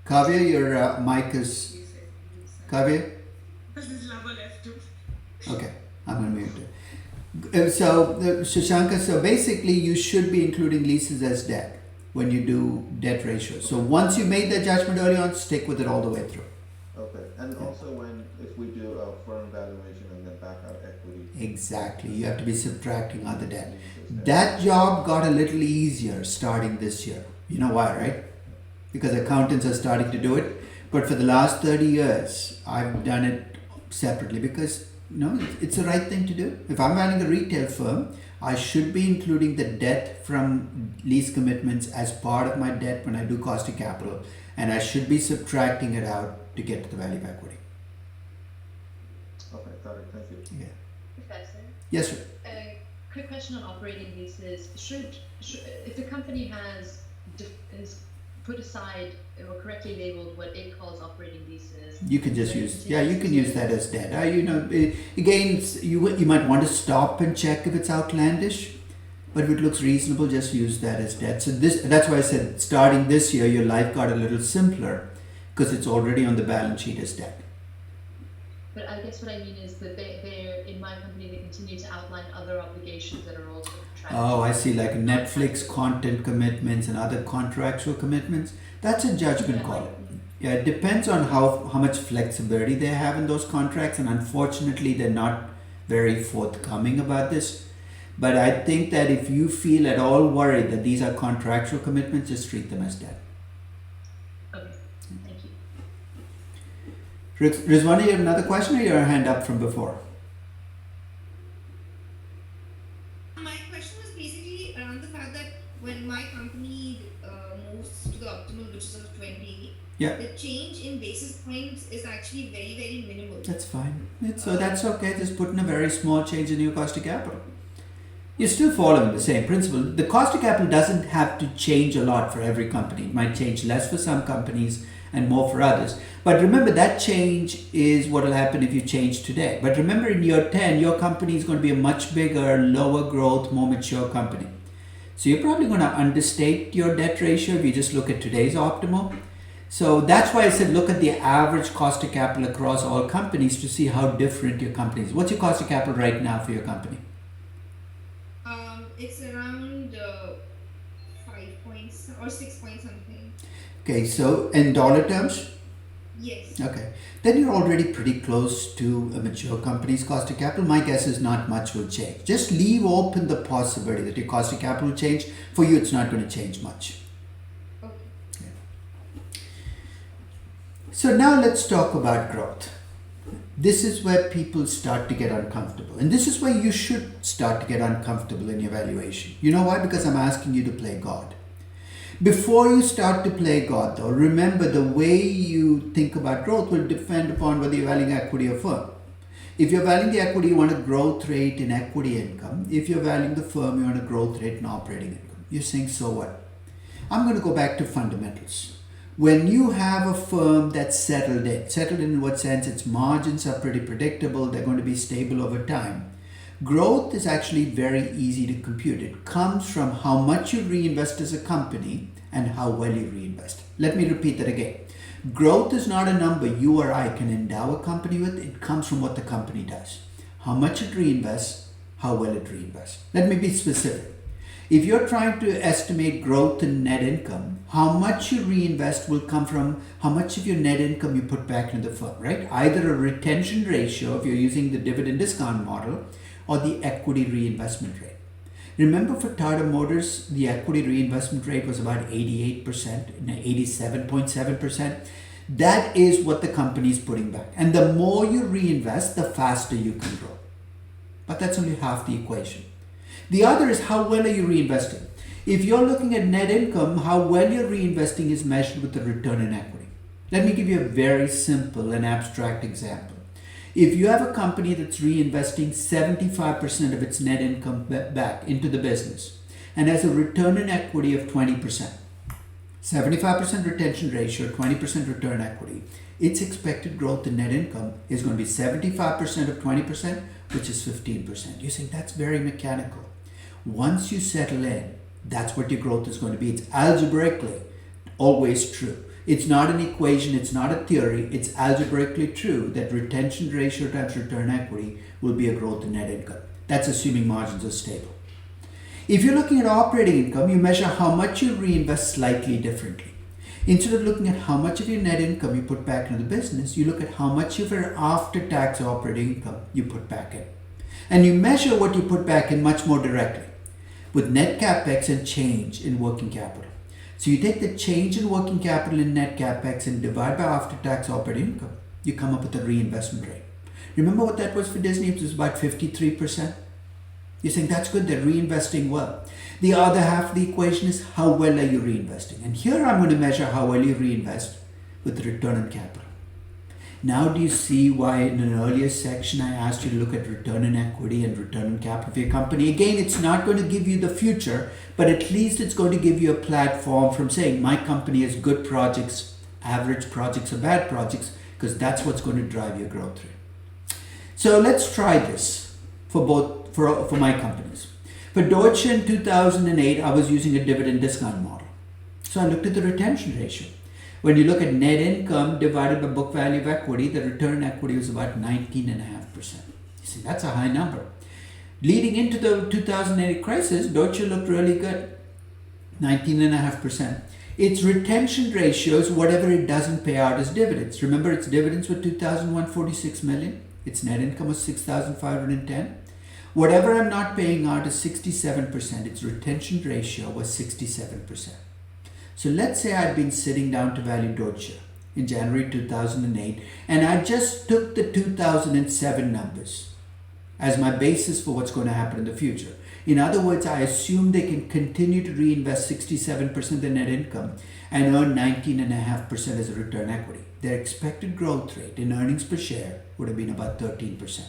Kavya, your mic is... Kavya? This is level F2. Okay, I'm going to mute it. So, Shashanka, so basically you should be including leases as debt when you do debt ratios. So once you made that judgment early on, stick with it all the way through. Okay, and also if we do a firm valuation and then back out equity. Exactly, you have to be subtracting other debt. leases, That job got a little easier starting this year. You know why, right? Because accountants are starting to do it. But for the last 30 years, I've done it separately because it's the right thing to do. If I'm running a retail firm, I should be including the debt from lease commitments as part of my debt when I do cost of capital, and I should be subtracting it out to get to the value of equity. Okay, got it, thank you. Yeah. Professor, Yes, sir. a quick question on operating leases. Should if the company is put aside or correctly labeled what it calls operating leases. You can just Then use, continue you can to- use that as debt. Again, you might want to stop and check if it's outlandish, but if it looks reasonable, just use that as debt. So that's why I said starting this year, your life got a little simpler because it's already on the balance sheet as debt. But I guess what I mean is that they're in my company, they continue to outline other obligations that are also contractual. Oh, I see, like Netflix content commitments and other contractual commitments. That's a judgment call. Yeah, it depends on how much flexibility they have in those contracts, and unfortunately, they're not very forthcoming about this. But I think that if you feel at all worried that these are contractual commitments, just treat them as debt. Okay, thank you. Rizwani, you have another question, or your hand up from before? My question was basically around the fact that when my company moves to the optimal, which is of 20, Yeah. the change in basis points is actually very, very minimal. That's fine. So that's okay. Just put in a very small change in your cost of capital. You're still following the same principle. The cost of capital doesn't have to change a lot for every company. It might change less for some companies and more for others. But remember, that change is what will happen if you change today. But remember, in year 10, your company is going to be a much bigger, lower growth, more mature company. So you're probably going to understate your debt ratio if you just look at today's optimal. So that's why I said look at the average cost of capital across all companies to see how different your company is. What's your cost of capital right now for your company? It's around 5 points or 6 point something. Okay, so in dollar terms? Yes. Okay, then you're already pretty close to a mature company's cost of capital. My guess is not much will change. Just leave open the possibility that your cost of capital will change. For you, it's not going to change much. Okay. So now let's talk about growth. This is where people start to get uncomfortable. And this is where you should start to get uncomfortable in your valuation. You know why? Because I'm asking you to play God. Before you start to play God, though, remember the way you think about growth will depend upon whether you're valuing equity or firm. If you're valuing the equity, you want a growth rate in equity income. If you're valuing the firm, you want a growth rate in operating income. You're saying, so what? I'm going to go back to fundamentals. When you have a firm that's settled in what sense? Its margins are pretty predictable, they're going to be stable over time. Growth is actually very easy to compute. It comes from how much you reinvest as a company and how well you reinvest. Let me repeat that again. Growth is not a number you or I can endow a company with. It comes from what the company does. How much it reinvests, how well it reinvests. Let me be specific. If you're trying to estimate growth in net income, how much you reinvest will come from how much of your net income you put back into the firm, right? Either a retention ratio, if you're using the dividend discount model, or the equity reinvestment rate. Remember, for Tata Motors, the equity reinvestment rate was about 88%, 87.7%. That is what the company is putting back. And the more you reinvest, the faster you can grow. But that's only half the equation. The other is how well are you reinvesting? If you're looking at net income, how well you're reinvesting is measured with the return on equity. Let me give you a very simple and abstract example. If you have a company that's reinvesting 75% of its net income back into the business and has a return on equity of 20%, 75% retention ratio, 20% return equity, its expected growth in net income is going to be 75% of 20%, which is 15%. You're saying that's very mechanical. Once you settle in, that's what your growth is going to be. It's algebraically always true. It's not an equation, it's not a theory, it's algebraically true that retention ratio times return equity will be a growth in net income. That's assuming margins are stable. If you're looking at operating income, you measure how much you reinvest slightly differently. Instead of looking at how much of your net income you put back into the business, you look at how much of your after-tax operating income you put back in. And you measure what you put back in much more directly with net capex and change in working capital. So you take the change in working capital in net capex and divide by after-tax operating income. You come up with a reinvestment rate. Remember what that was for Disney? It was about 53%. You're saying that's good, they're reinvesting well. The other half of the equation is how well are you reinvesting? And here I'm going to measure how well you reinvest with the return on capital. Now do you see why in an earlier section I asked you to look at return on equity and return on capital for your company? Again, it's not going to give you the future, but at least it's going to give you a platform from saying my company has good projects, average projects or bad projects, because that's what's going to drive your growth rate. So let's try this for my companies. For Deutsche in 2008, I was using a dividend discount model. So I looked at the retention ratio. When you look at net income divided by book value of equity, the return on equity was about 19.5%. You see, that's a high number. Leading into the 2008 crisis, Deutsche looked really good, 19.5%. Its retention ratios, whatever it doesn't pay out as dividends. Remember, its dividends were 2,146 million. Its net income was 6,510. Whatever I'm not paying out is 67%. Its retention ratio was 67%. So let's say I'd been sitting down to value Deutsche in January 2008, and I just took the 2007 numbers as my basis for what's going to happen in the future. In other words, I assume they can continue to reinvest 67% of their net income and earn 19.5% as a return equity. Their expected growth rate in earnings per share would have been about 13%.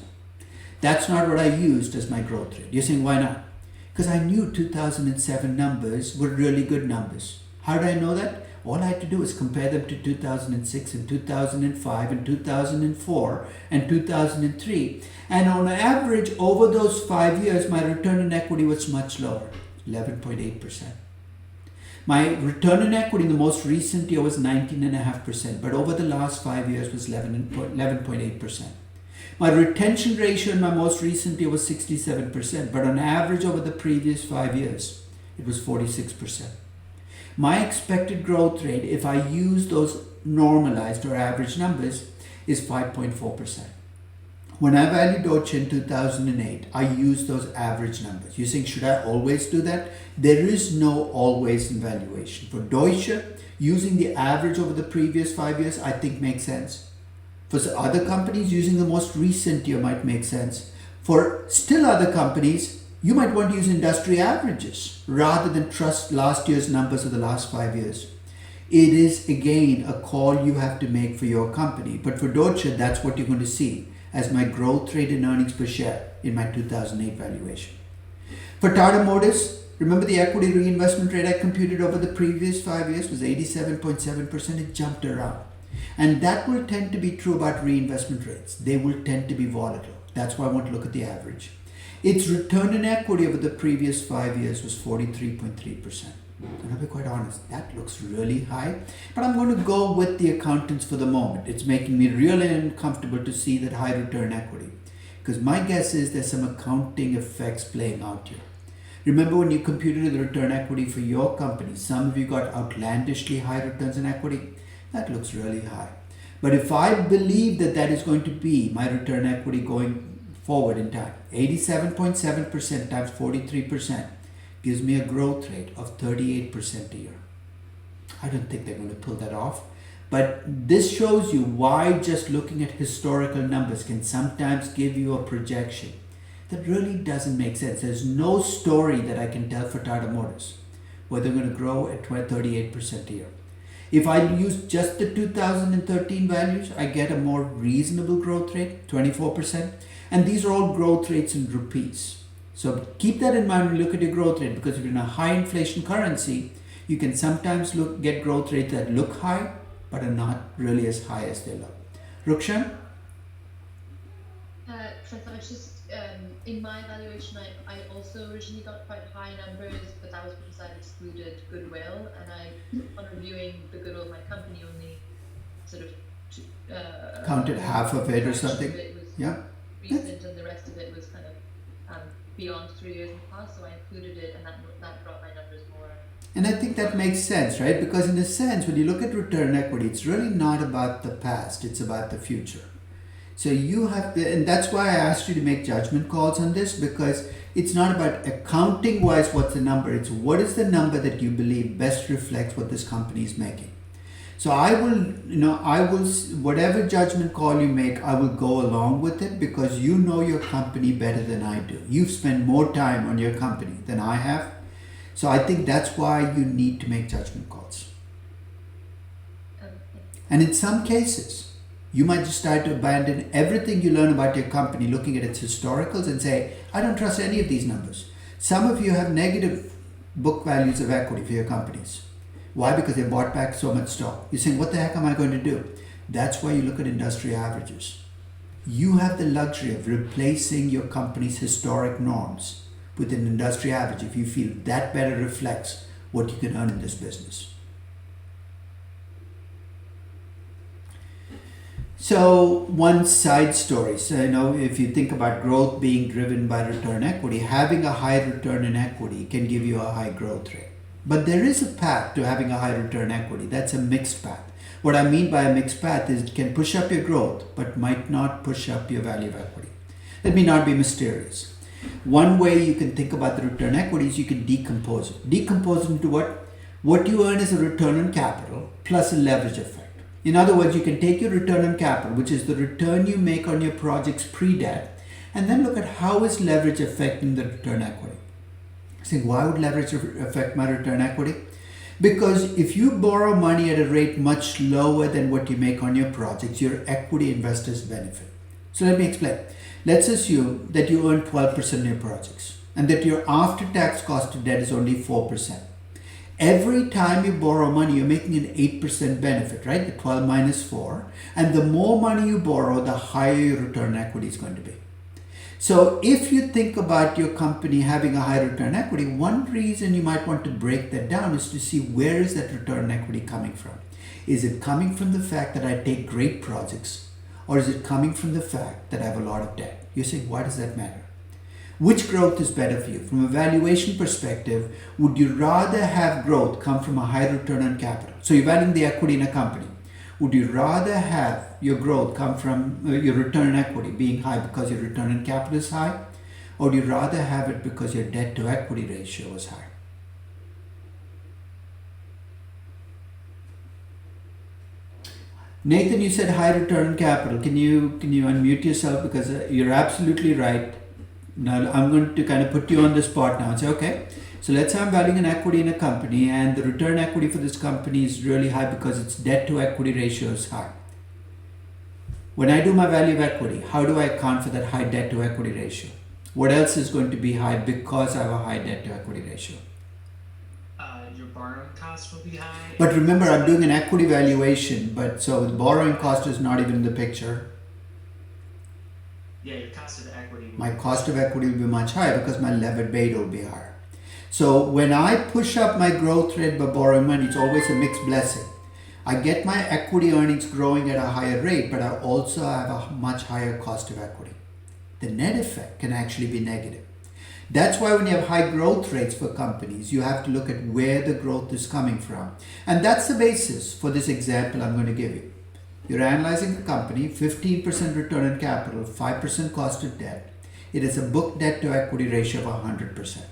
That's not what I used as my growth rate. You're saying, why not? Because I knew 2007 numbers were really good numbers. How did I know that? All I had to do was compare them to 2006 and 2005 and 2004 and 2003. And on average, over those 5 years, my return on equity was much lower, 11.8%. My return on equity in the most recent year was 19.5%, but over the last 5 years was 11.8%. My retention ratio in my most recent year was 67%, but on average over the previous 5 years, it was 46%. My expected growth rate, if I use those normalized or average numbers, is 5.4%. When I valued Deutsche in 2008, I used those average numbers. You're saying, should I always do that? There is no always in valuation. For Deutsche, using the average over the previous 5 years, I think makes sense. For other companies, using the most recent year might make sense. For still other companies, you might want to use industry averages rather than trust last year's numbers of the last 5 years. It is, again, a call you have to make for your company. But for Deutsche, that's what you're going to see as my growth rate in earnings per share in my 2008 valuation. For Tata Motors, remember the equity reinvestment rate I computed over the previous 5 years was 87.7%. It jumped around. And that will tend to be true about reinvestment rates. They will tend to be volatile. That's why I want to look at the average. Its return on equity over the previous 5 years was 43.3%. And I'll be quite honest, that looks really high, but I'm going to go with the accountants for the moment. It's making me really uncomfortable to see that high return equity, because my guess is there's some accounting effects playing out here. Remember when you computed the return equity for your company, some of you got outlandishly high returns on equity. That looks really high. But if I believe that that is going to be my return equity going forward in time, 87.7% times 43% gives me a growth rate of 38% a year. I don't think they're going to pull that off. But this shows you why just looking at historical numbers can sometimes give you a projection that really doesn't make sense. There's no story that I can tell for Tata Motors where they're going to grow at 38% a year. If I use just the 2013 values, I get a more reasonable growth rate, 24%. And these are all growth rates in rupees. So keep that in mind when you look at your growth rate, because if you're in a high inflation currency, you can sometimes get growth rates that look high, but are not really as high as they look. Rukshan? Professor, I was just, in my evaluation, I also originally got quite high numbers, but that was because I excluded goodwill, and on reviewing the goodwill of my company, only sort of Counted half of it or something? Yeah. Recent, and the rest of it was kind of beyond 3 years in the past, so I included it, and that brought my numbers more. And I think that makes sense, right? Because in a sense, when you look at return equity, it's really not about the past, it's about the future. So you have to, and that's why I asked you to make judgment calls on this, because it's not about accounting wise what's the number, it's what is the number that you believe best reflects what this company is making. So I will, whatever judgment call you make, I will go along with it, because you know your company better than I do. You've spent more time on your company than I have. So I think that's why you need to make judgment calls. And in some cases, You might just start to abandon everything you learn about your company, looking at its historicals and say, I don't trust any of these numbers. Some of you have negative book values of equity for your companies. Why? Because they bought back so much stock. You're saying, what the heck am I going to do? That's why you look at industry averages. You have the luxury of replacing your company's historic norms with an industry average if you feel that better reflects what you can earn in this business. So one side story, so if you think about growth being driven by return equity, having a high return in equity can give you a high growth rate. But there is a path to having a high return equity. That's a mixed path. What I mean by a mixed path is it can push up your growth, but might not push up your value of equity. Let me not be mysterious. One way you can think about the return equity is you can decompose it. Decompose it into what? What you earn is a return on capital plus a leverage effect. In other words, you can take your return on capital, which is the return you make on your projects pre-debt, and then look at how is leverage affecting the return equity. Saying, why would leverage affect my return equity? Because if you borrow money at a rate much lower than what you make on your projects, your equity investors benefit. So let me explain. Let's assume that you earn 12% in your projects and that your after-tax cost of debt is only 4%. Every time you borrow money, you're making an 8% benefit, right? The 12 minus 4. And the more money you borrow, the higher your return equity is going to be. So if you think about your company having a high return equity, one reason you might want to break that down is to see where is that return equity coming from. Is it coming from the fact that I take great projects, or is it coming from the fact that I have a lot of debt? You're saying, why does that matter? Which growth is better for you? From a valuation perspective, would you rather have growth come from a high return on capital? So you're valuing the equity in a company. Would you rather have your growth come from your return on equity being high because your return on capital is high? Or do you rather have it because your debt to equity ratio is high? Nathan, you said high return on capital. Can you unmute yourself? Because you're absolutely right. Now I'm going to kind of put you on the spot now and say, okay, so let's say I'm valuing an equity in a company and the return equity for this company is really high because its debt to equity ratio is high. When I do my value of equity, how do I account for that high debt to equity ratio? What else is going to be high because I have a high debt to equity ratio? Your borrowing costs will be high. But remember, I'm doing an equity valuation, but so the borrowing cost is not even in the picture. Yeah, your cost of equity. My cost of equity will be much higher because my levered beta will be higher. So when I push up my growth rate by borrowing money, it's always a mixed blessing. I get my equity earnings growing at a higher rate, but I also have a much higher cost of equity. The net effect can actually be negative. That's why when you have high growth rates for companies, you have to look at where the growth is coming from. And that's the basis for this example I'm going to give you. You're analyzing a company, 15% return on capital, 5% cost of debt. It has a book debt to equity ratio of 100%.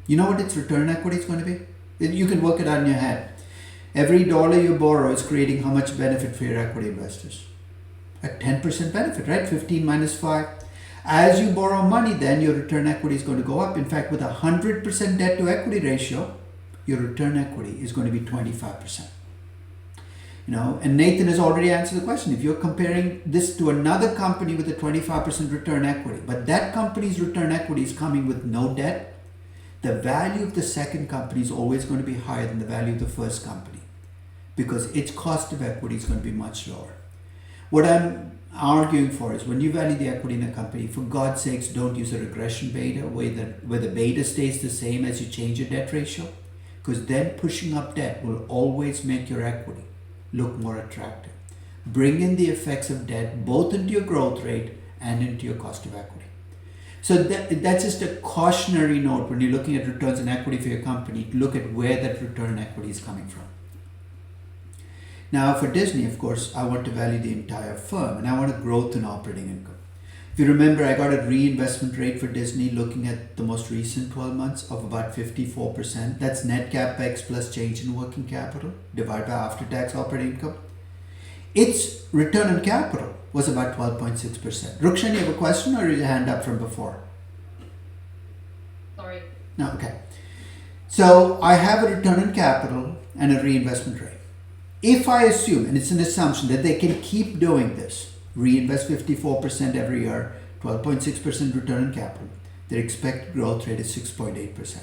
You know what its return on equity is going to be? You can work it out in your head. Every dollar you borrow is creating how much benefit for your equity investors? A 10% benefit, right? 15 minus 5. As you borrow money, then your return equity is going to go up. In fact, with a 100% debt to equity ratio, your return equity is going to be 25%. And Nathan has already answered the question. If you're comparing this to another company with a 25% return equity, but that company's return equity is coming with no debt, the value of the second company is always going to be higher than the value of the first company because its cost of equity is going to be much lower. What I'm arguing for is when you value the equity in a company, for God's sakes, don't use a regression beta where the beta stays the same as you change your debt ratio, because then pushing up debt will always make your equity look more attractive. Bring in the effects of debt both into your growth rate and into your cost of equity. So that's just a cautionary note when you're looking at returns on equity for your company, to look at where that return on equity is coming from. Now for Disney, of course, I want to value the entire firm and I want a growth in operating income. If you remember, I got a reinvestment rate for Disney looking at the most recent 12 months of about 54%. That's net capex plus change in working capital divided by after-tax operating income. Its return on capital was about 12.6%. Rukshan, you have a question or is your hand up from before? Sorry. No, okay. So I have a return on capital and a reinvestment rate. If I assume, and it's an assumption, that they can keep doing this, reinvest 54% every year, 12.6% return on capital, their expected growth rate is 6.8%.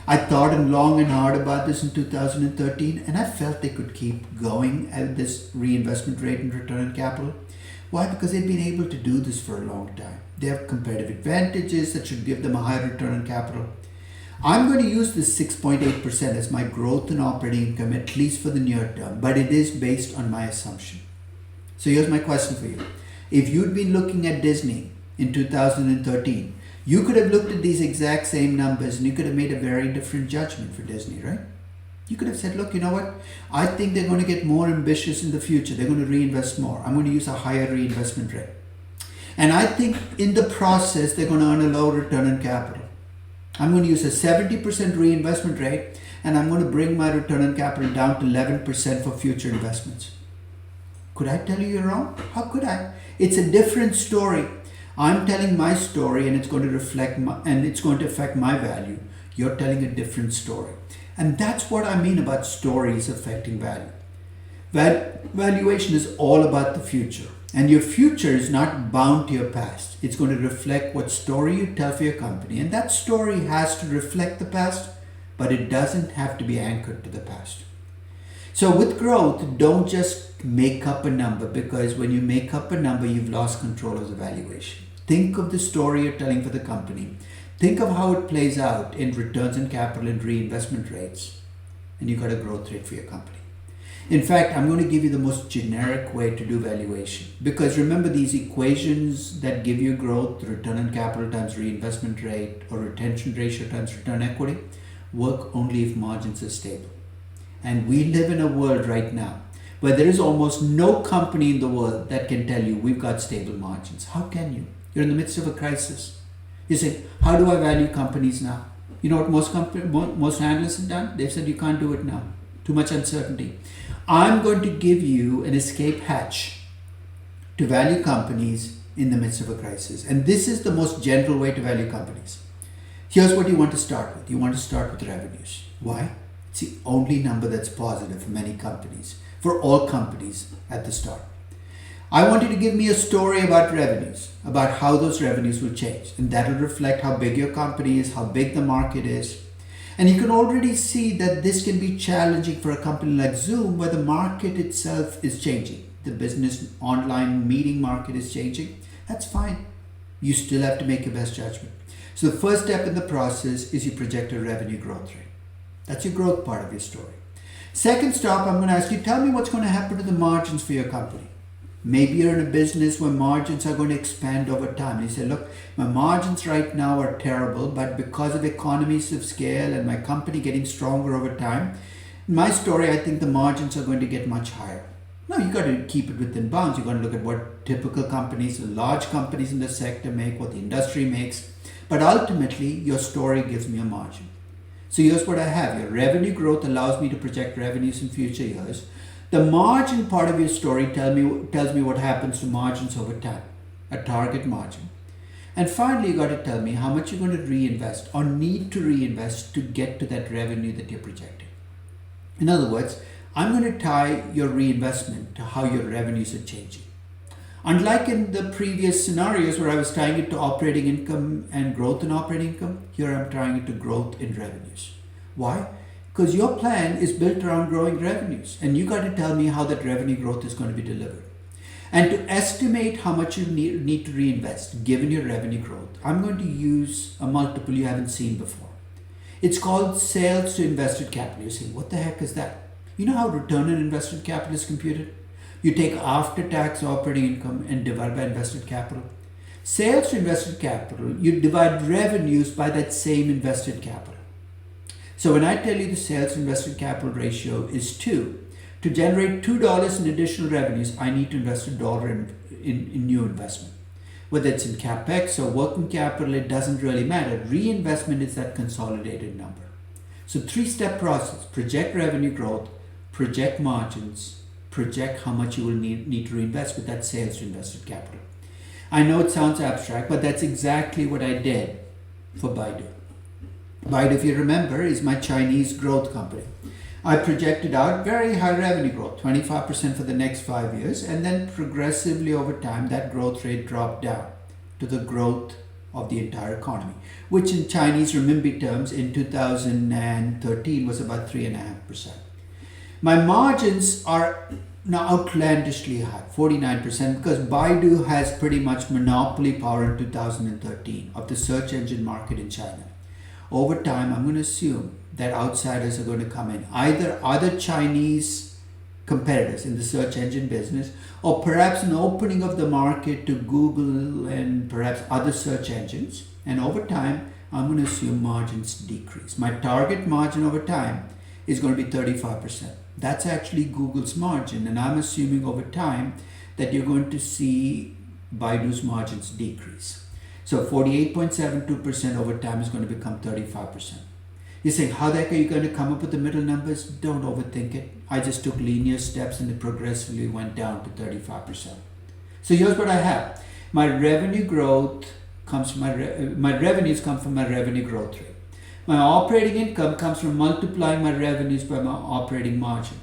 I thought long and hard about this in 2013, and I felt they could keep going at this reinvestment rate and return on capital. Why? Because they've been able to do this for a long time. They have competitive advantages that should give them a higher return on capital. I'm going to use this 6.8% as my growth in operating income, at least for the near term, but it is based on my assumption. So here's my question for you. If you'd been looking at Disney in 2013, you could have looked at these exact same numbers and you could have made a very different judgment for Disney, right? You could have said, look, you know what? I think they're going to get more ambitious in the future. They're going to reinvest more. I'm going to use a higher reinvestment rate. And I think in the process, they're going to earn a low return on capital. I'm going to use a 70% reinvestment rate and I'm going to bring my return on capital down to 11% for future investments. Could I tell you you're wrong? How could I? It's a different story. I'm telling my story and it's going to reflect and it's going to affect my value. You're telling a different story. And that's what I mean about stories affecting value. Valuation is all about the future. And your future is not bound to your past. It's going to reflect what story you tell for your company. And that story has to reflect the past, but it doesn't have to be anchored to the past. So with growth, don't just make up a number, because when you make up a number, you've lost control of the valuation. Think of the story you're telling for the company. Think of how it plays out in returns on capital and reinvestment rates. And you've got a growth rate for your company. In fact, I'm going to give you the most generic way to do valuation, because remember, these equations that give you growth, return on capital times reinvestment rate or retention ratio times return equity, work only if margins are stable. And we live in a world right now where there is almost no company in the world that can tell you we've got stable margins. How can you? You're in the midst of a crisis. You say, how do I value companies now? You know what most analysts have done? They've said you can't do it now. Too much uncertainty. I'm going to give you an escape hatch to value companies in the midst of a crisis. And this is the most general way to value companies. Here's what you want to start with. You want to start with revenues. Why? It's the only number that's positive for many companies, for all companies at the start. I want you to give me a story about revenues, about how those revenues will change. And that will reflect how big your company is, how big the market is. And you can already see that this can be challenging for a company like Zoom, where the market itself is changing. The business online meeting market is changing. That's fine. You still have to make your best judgment. So the first step in the process is you project a revenue growth rate. That's your growth part of your story. Second stop, I'm going to ask you, tell me what's going to happen to the margins for your company. Maybe you're in a business where margins are going to expand over time. And you say, look, my margins right now are terrible, but because of economies of scale and my company getting stronger over time, in my story, I think the margins are going to get much higher. No, you got to keep it within bounds. You've got to look at what typical companies, large companies in the sector make, what the industry makes. But ultimately, your story gives me a margin. So here's what I have. Your revenue growth allows me to project revenues in future years. The margin part of your story tells me what happens to margins over time, a target margin. And finally, you got to tell me how much you're going to reinvest or need to reinvest to get to that revenue that you're projecting. In other words, I'm going to tie your reinvestment to how your revenues are changing. Unlike in the previous scenarios where I was tying it to operating income and growth in operating income, here I'm tying it to growth in revenues. Why? Because your plan is built around growing revenues, and you got to tell me how that revenue growth is going to be delivered. And to estimate how much you need to reinvest, given your revenue growth, I'm going to use a multiple you haven't seen before. It's called sales to invested capital. You say, what the heck is that? You know how return on invested capital is computed? You take after-tax operating income and divide by invested capital. Sales to invested capital, you divide revenues by that same invested capital. So when I tell you the sales to invested capital ratio is 2, to generate $2 in additional revenues, I need to invest $1 in new investment. Whether it's in CapEx or working capital, it doesn't really matter. Reinvestment is that consolidated number. So 3-step process: project revenue growth, project margins, project how much you will need to reinvest with that sales to invested capital. I know it sounds abstract, but that's exactly what I did for Baidu. Baidu, if you remember, is my Chinese growth company. I projected out very high revenue growth, 25% for the next 5 years, and then progressively over time, that growth rate dropped down to the growth of the entire economy, which in Chinese renminbi terms in 2013 was about 3.5%. My margins are now outlandishly high, 49%, because Baidu has pretty much monopoly power in 2013 of the search engine market in China. Over time, I'm going to assume that outsiders are going to come in, either other Chinese competitors in the search engine business, or perhaps an opening of the market to Google and perhaps other search engines. And over time, I'm going to assume margins decrease. My target margin over time is going to be 35%. That's actually Google's margin, and I'm assuming over time that you're going to see Baidu's margins decrease. So 48.72% over time is going to become 35%. You're saying, how the heck are you going to come up with the middle numbers? Don't overthink it. I just took linear steps and it progressively went down to 35%. So here's what I have. My revenue growth comes from my revenues come from my revenue growth rate. My operating income comes from multiplying my revenues by my operating margin.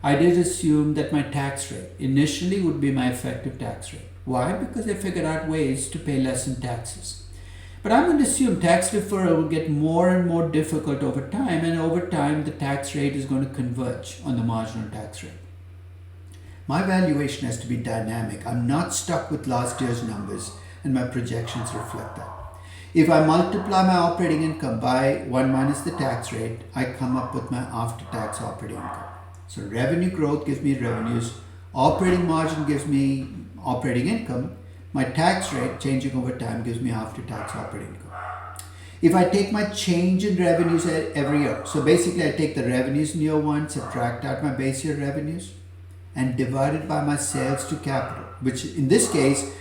I did assume that my tax rate initially would be my effective tax rate. Why? Because I figured out ways to pay less in taxes. But I'm going to assume tax deferral will get more and more difficult over time, and over time the tax rate is going to converge on the marginal tax rate. My valuation has to be dynamic. I'm not stuck with last year's numbers, and my projections reflect that. If I multiply my operating income by 1 minus the tax rate, I come up with my after-tax operating income. So revenue growth gives me revenues, operating margin gives me operating income, my tax rate changing over time gives me after-tax operating income. If I take my change in revenues every year, so basically I take the revenues in year 1, subtract out my base year revenues, and divide it by my sales to capital, which in this case,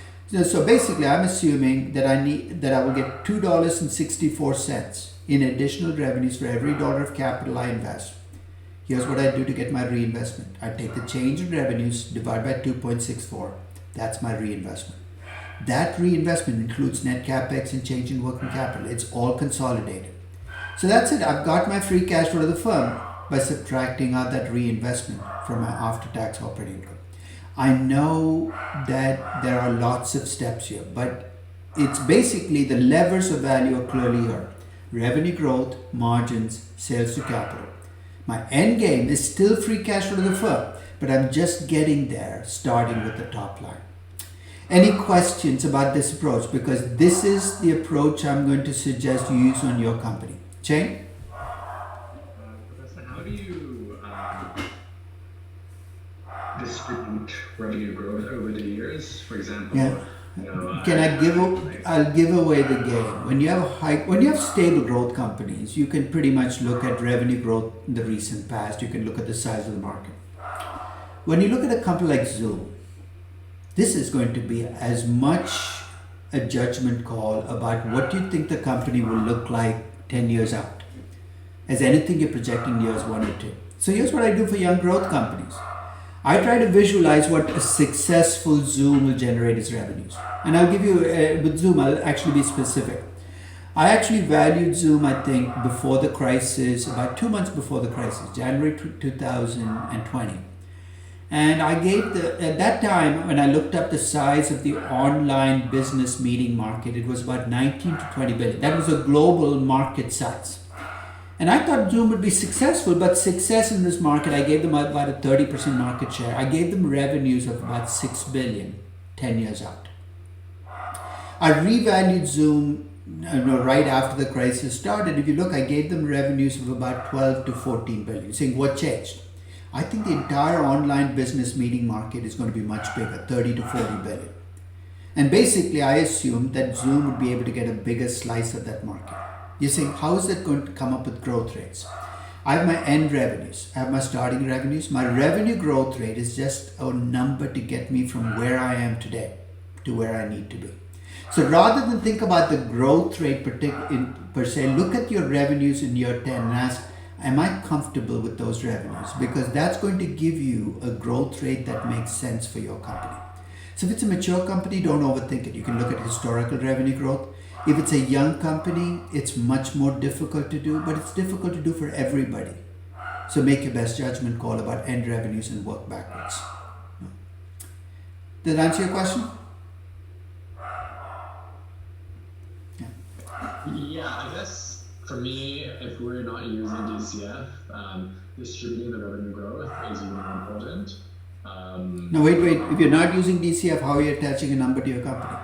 so basically I'm assuming that I will get $2.64 in additional revenues for every dollar of capital I invest. Here's what I do to get my reinvestment. I take the change in revenues, divide by 2.64. That's my reinvestment. That reinvestment includes net capex and change in working capital. It's all consolidated. So that's it. I've got my free cash flow to the firm by subtracting out that reinvestment from my after-tax operating income. I know that there are lots of steps here, but it's basically the levers of value are clearly here. Revenue growth, margins, sales to capital. My end game is still free cash flow to the firm, but I'm just getting there, starting with the top line. Any questions about this approach? Because this is the approach I'm going to suggest you use on your company. Cheng? Professor, how do you distribute revenue growth over the years? For example, Yeah. I'll give away the game. When you have stable growth companies, you can pretty much look at revenue growth in the recent past. You can look at the size of the market. When you look at a company like Zoom, this is going to be as much a judgment call about what you think the company will look like 10 years out as anything you're projecting years 1 or 2. So here's what I do for young growth companies. I try to visualize what a successful Zoom will generate as revenues. And I'll give you, with Zoom, I'll actually be specific. I actually valued Zoom, I think, before the crisis, about 2 months before the crisis, January 2020. And I gave at that time, when I looked up the size of the online business meeting market, it was about 19 to 20 billion. That was a global market size. And I thought Zoom would be successful, but success in this market, I gave them about a 30% market share. I gave them revenues of about 6 billion 10 years out. I revalued Zoom right after the crisis started. If you look, I gave them revenues of about 12 to 14 billion. Saying what changed? I think the entire online business meeting market is going to be much bigger, 30 to 40 billion. And basically, I assumed that Zoom would be able to get a bigger slice of that market. You're saying, how is that going to come up with growth rates? I have my end revenues. I have my starting revenues. My revenue growth rate is just a number to get me from where I am today to where I need to be. So rather than think about the growth rate per se, look at your revenues in year 10 and ask, am I comfortable with those revenues? Because that's going to give you a growth rate that makes sense for your company. So if it's a mature company, don't overthink it. You can look at historical revenue growth. If it's a young company, it's much more difficult to do, but it's difficult to do for everybody. So make your best judgment call about end revenues and work backwards. Did that answer your question? Yeah, I guess for me, if we're not using DCF, distributing the revenue growth is even more important. No, wait. If you're not using DCF, how are you attaching a number to your company?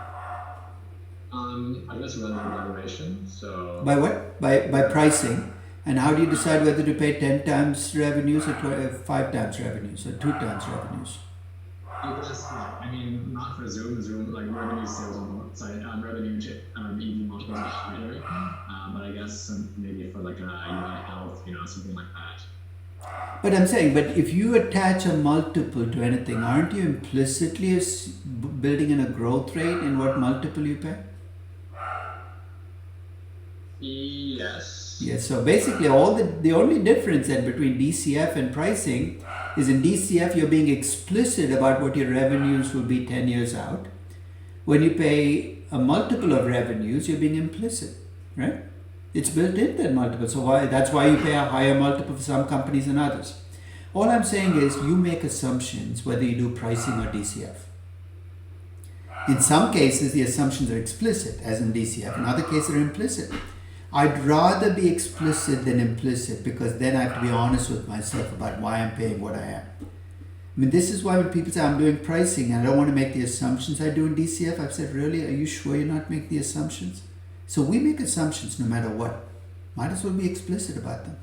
I guess revenue valuation. So By what? By pricing. And how do you decide whether to pay 10 times revenues or 5 times revenues or 2 times revenues? I mean, not for Zoom, like revenue sales, revenue EV multiples are higher, but I guess maybe for like a United Health, something like that. But I'm saying, but if you attach a multiple to anything, aren't you implicitly building in a growth rate in what multiple you pay? Yes. Yes, so basically the only difference then between DCF and pricing is in DCF you're being explicit about what your revenues will be 10 years out. When you pay a multiple of revenues, you're being implicit, right? It's built in that multiple. So that's why you pay a higher multiple for some companies than others. All I'm saying is you make assumptions whether you do pricing or DCF. In some cases, the assumptions are explicit, as in DCF. In other cases, they're implicit. I'd rather be explicit than implicit because then I have to be honest with myself about why I'm paying what I am. I mean, this is why when people say I'm doing pricing and I don't want to make the assumptions I do in DCF, I've said, really, are you sure you're not making the assumptions? So we make assumptions no matter what. Might as well be explicit about them.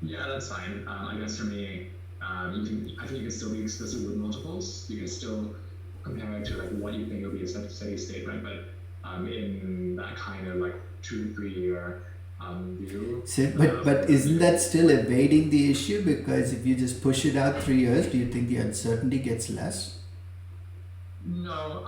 Yeah, that's fine. I guess for me, I think you can still be explicit with multiples. You can still compare it to like what you think will be a steady state, right? But in that kind of like 2 to 3 year view. So, but isn't that still evading the issue? Because if you just push it out 3 years, do you think the uncertainty gets less? No,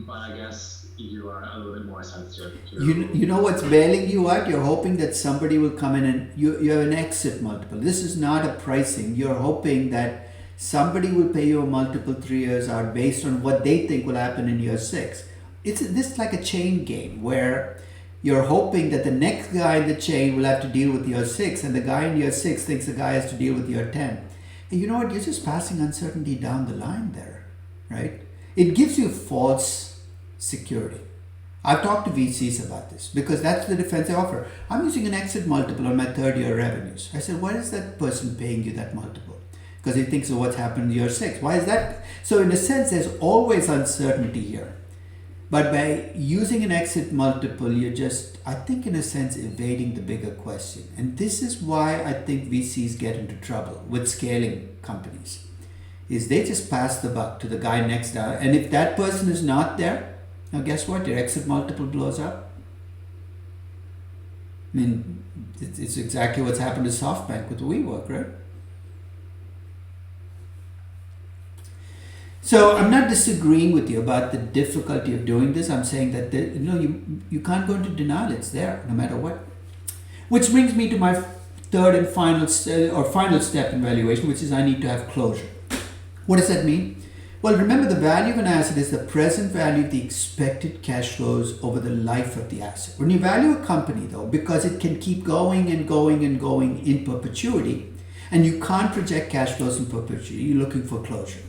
but I guess you are a little bit more sensitive to... You know what's bailing you out? You're hoping that somebody will come in and you have an exit multiple. This is not a pricing. You're hoping that somebody will pay you a multiple 3 years out based on what they think will happen in year 6. This is like a chain game where you're hoping that the next guy in the chain will have to deal with year 6 and the guy in year 6 thinks the guy has to deal with year 10. And you know what? You're just passing uncertainty down the line there, right? It gives you false security. I've talked to VCs about this because that's the defense they offer. I'm using an exit multiple on my 3rd year revenues. I said, why is that person paying you that multiple? Because he thinks of what's happened in year 6. Why is that? So in a sense, there's always uncertainty here. But by using an exit multiple, you're just, I think in a sense, evading the bigger question. And this is why I think VCs get into trouble with scaling companies. Is they just pass the buck to the guy next door. And if that person is not there, now guess what? Your exit multiple blows up. I mean, it's exactly what's happened to SoftBank with WeWork, right? So I'm not disagreeing with you about the difficulty of doing this. I'm saying that you can't go into denial. It's there no matter what. Which brings me to my third and final step in valuation, which is I need to have closure. What does that mean? Well, remember the value of an asset is the present value of the expected cash flows over the life of the asset. When you value a company though, because it can keep going and going and going in perpetuity, and you can't project cash flows in perpetuity, you're looking for closure.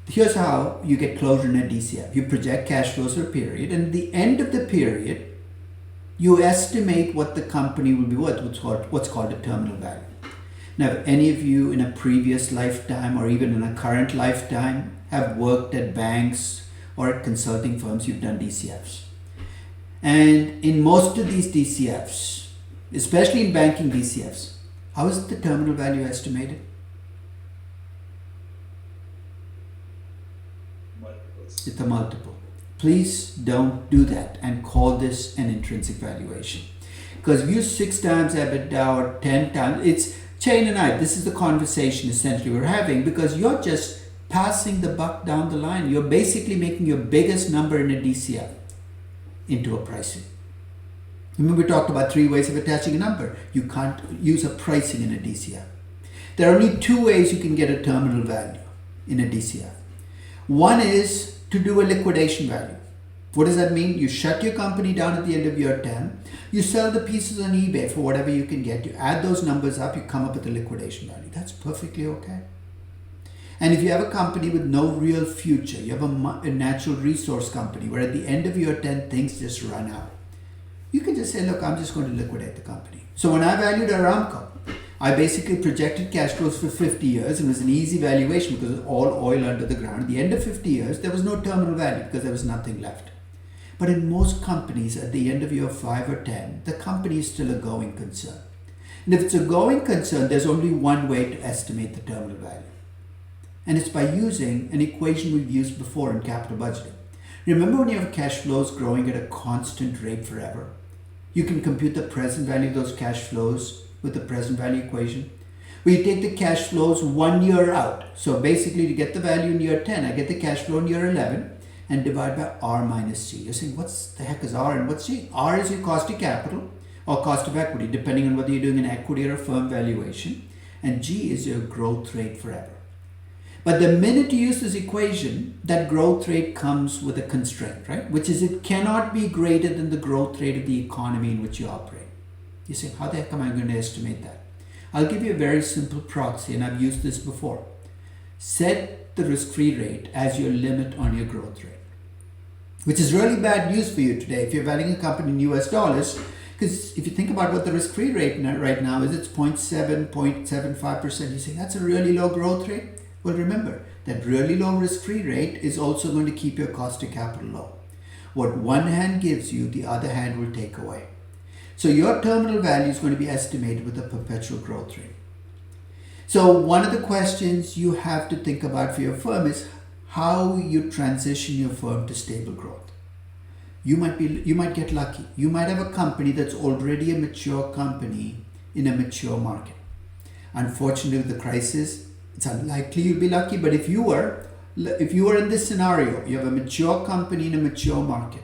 Here's how you get closure in a DCF. You project cash flows for a period, and at the end of the period, you estimate what the company will be worth, what's called a terminal value. Now, if any of you in a previous lifetime or even in a current lifetime have worked at banks or at consulting firms, you've done DCFs. And in most of these DCFs, especially in banking DCFs, how is the terminal value estimated? It's a multiple. Please don't do that and call this an intrinsic valuation. Because if you use 6 times EBITDA or 10 times, it's chain and I. This is the conversation essentially we're having because you're just passing the buck down the line. You're basically making your biggest number in a DCF into a pricing. Remember we talked about 3 ways of attaching a number. You can't use a pricing in a DCF. There are only 2 ways you can get a terminal value in a DCF. One is to do a liquidation value. What does that mean? You shut your company down at the end of year 10. You sell the pieces on eBay for whatever you can get. You add those numbers up, you come up with a liquidation value. That's perfectly okay. And if you have a company with no real future, you have a natural resource company where at the end of year 10, things just run out. You can just say, look, I'm just going to liquidate the company. So when I valued Aramco, I basically projected cash flows for 50 years and it was an easy valuation because it was all oil under the ground. At the end of 50 years, there was no terminal value because there was nothing left. But in most companies, at the end of year 5 or 10, the company is still a going concern. And if it's a going concern, there's only one way to estimate the terminal value. And it's by using an equation we've used before in capital budgeting. Remember when you have cash flows growing at a constant rate forever? You can compute the present value of those cash flows with the present value equation. Where you take the cash flows 1 year out. So basically to get the value in year 10, I get the cash flow in year 11 and divide by R minus C. You're saying, what's the heck is R and what's C? R is your cost of capital or cost of equity, depending on whether you're doing an equity or a firm valuation. And G is your growth rate forever. But the minute you use this equation, that growth rate comes with a constraint, right? Which is it cannot be greater than the growth rate of the economy in which you operate. You say, how the heck am I going to estimate that? I'll give you a very simple proxy, and I've used this before. Set the risk-free rate as your limit on your growth rate, which is really bad news for you today if you're valuing a company in US dollars, because if you think about what the risk-free rate right now is, it's 0.7, 0.75%. You say, that's a really low growth rate? Well, remember, that really low risk-free rate is also going to keep your cost of capital low. What one hand gives you, the other hand will take away. So your terminal value is going to be estimated with a perpetual growth rate. So one of the questions you have to think about for your firm is how you transition your firm to stable growth. You might get lucky. You might have a company that's already a mature company in a mature market. Unfortunately, with the crisis, it's unlikely you'll be lucky, but if you were in this scenario, you have a mature company in a mature market,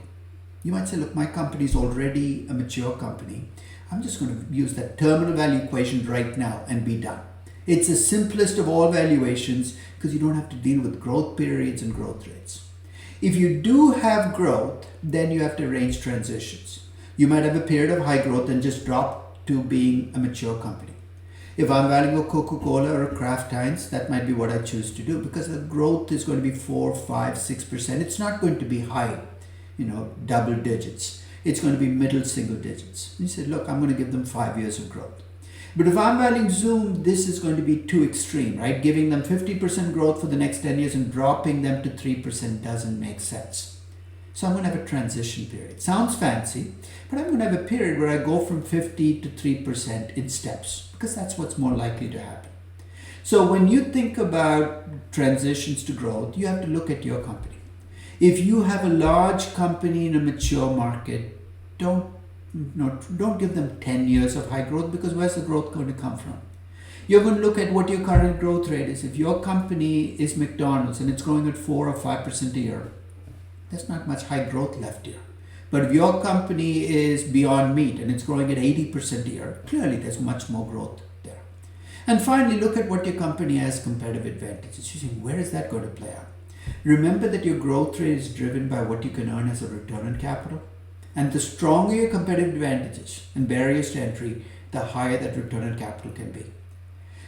you might say, look, my company is already a mature company. I'm just going to use that terminal value equation right now and be done. It's the simplest of all valuations because you don't have to deal with growth periods and growth rates. If you do have growth, then you have to arrange transitions. You might have a period of high growth and just drop to being a mature company. If I'm valuing a Coca-Cola or a Kraft Heinz, that might be what I choose to do because the growth is going to be 4, 5, 6%. It's not going to be high, double digits. It's going to be middle single digits. You say, look, I'm going to give them 5 years of growth. But if I'm valuing Zoom, this is going to be too extreme, right? Giving them 50% growth for the next 10 years and dropping them to 3% doesn't make sense. So I'm going to have a transition period. Sounds fancy, but I'm going to have a period where I go from 50 to 3% in steps because that's what's more likely to happen. So when you think about transitions to growth, you have to look at your company. If you have a large company in a mature market, don't give them 10 years of high growth because where's the growth going to come from? You're going to look at what your current growth rate is. If your company is McDonald's and it's growing at 4 or 5% a year, there's not much high growth left here. But if your company is Beyond Meat and it's growing at 80% a year, clearly there's much more growth there. And finally, look at what your company has competitive advantages. You're saying, where is that going to play out? Remember that your growth rate is driven by what you can earn as a return on capital. And the stronger your competitive advantages and barriers to entry, the higher that return on capital can be.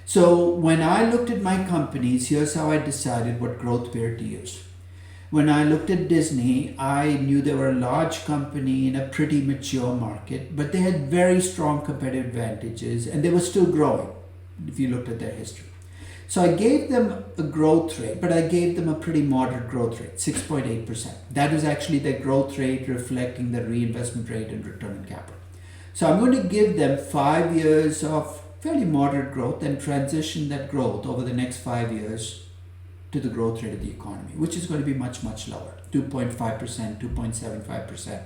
So when I looked at my companies, here's how I decided what growth period to use. When I looked at Disney, I knew they were a large company in a pretty mature market, but they had very strong competitive advantages and they were still growing if you looked at their history. So I gave them a growth rate, but I gave them a pretty moderate growth rate, 6.8%. That is actually their growth rate reflecting the reinvestment rate and return on capital. So I'm going to give them 5 years of fairly moderate growth and transition that growth over the next 5 years to the growth rate of the economy, which is going to be much, much lower, 2.5%, 2.75%.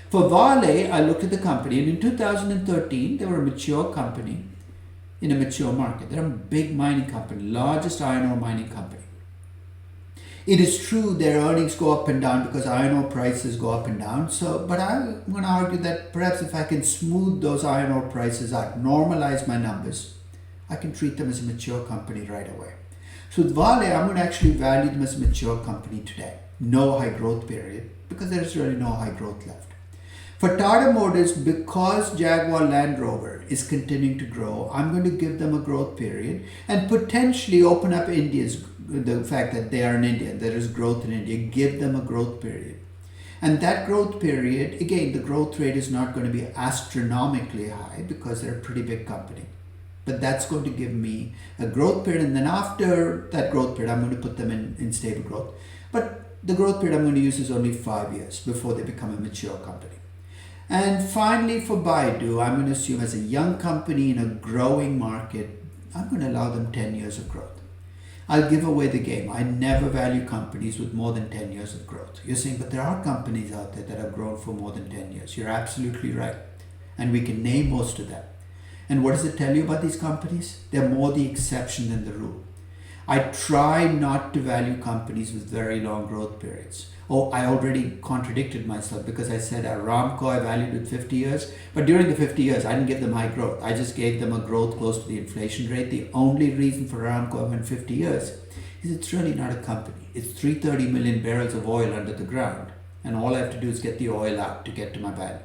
For Vale, I looked at the company, and in 2013, they were a mature company in a mature market. They're a big mining company, largest iron ore mining company. It is true their earnings go up and down because iron ore prices go up and down. But I'm going to argue that perhaps if I can smooth those iron ore prices out, normalize my numbers, I can treat them as a mature company right away. So with Vale, I'm going to actually value them as a mature company today. No high growth period. because there is really no high growth left. For Tata Motors, because Jaguar Land Rover is continuing to grow, I'm going to give them a growth period and potentially open up the fact that they are in India, there is growth in India, give them a growth period. And that growth period, again, the growth rate is not going to be astronomically high because they're a pretty big company. But that's going to give me a growth period. And then after that growth period, I'm going to put them in stable growth. But the growth period I'm going to use is only 5 years before they become a mature company. And finally, for Baidu, I'm going to assume as a young company in a growing market, I'm going to allow them 10 years of growth. I'll give away the game. I never value companies with more than 10 years of growth. You're saying, but there are companies out there that have grown for more than 10 years. You're absolutely right. And we can name most of them. And what does it tell you about these companies? They're more the exception than the rule. I try not to value companies with very long growth periods. Oh, I already contradicted myself because I said Aramco I valued with 50 years, but during the 50 years, I didn't give them high growth. I just gave them a growth close to the inflation rate. The only reason for Aramco I went 50 years is it's really not a company. It's 330 million barrels of oil under the ground, and all I have to do is get the oil out to get to my value.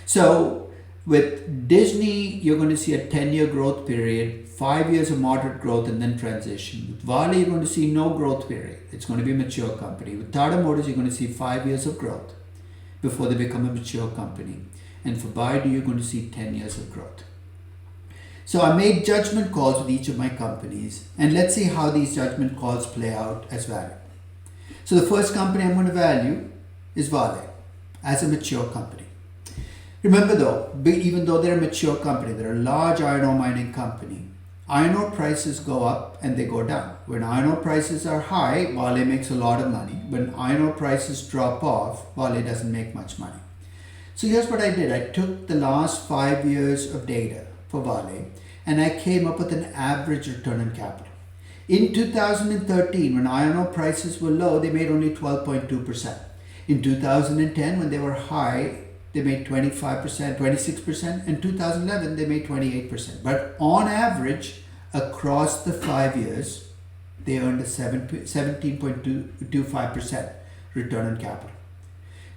So with Disney, you're going to see a 10-year growth period, 5 years of moderate growth and then transition. With Vale, you're going to see no growth period. It's going to be a mature company. With Tata Motors, you're going to see 5 years of growth before they become a mature company. And for Baidu, you're going to see 10 years of growth. So I made judgment calls with each of my companies, and let's see how these judgment calls play out as value. So the first company I'm going to value is Vale as a mature company. Remember though, even though they're a mature company, they're a large iron ore mining company, iron ore prices go up and they go down. When iron ore prices are high, Vale makes a lot of money. When iron ore prices drop off, Vale doesn't make much money. So here's what I did. I took the last 5 years of data for Vale and I came up with an average return on capital. In 2013, when iron ore prices were low, they made only 12.2%. In 2010, when they were high, they made 25%, 26%. In 2011, they made 28%. But on average, across the 5 years, they earned a 17.25% return on capital.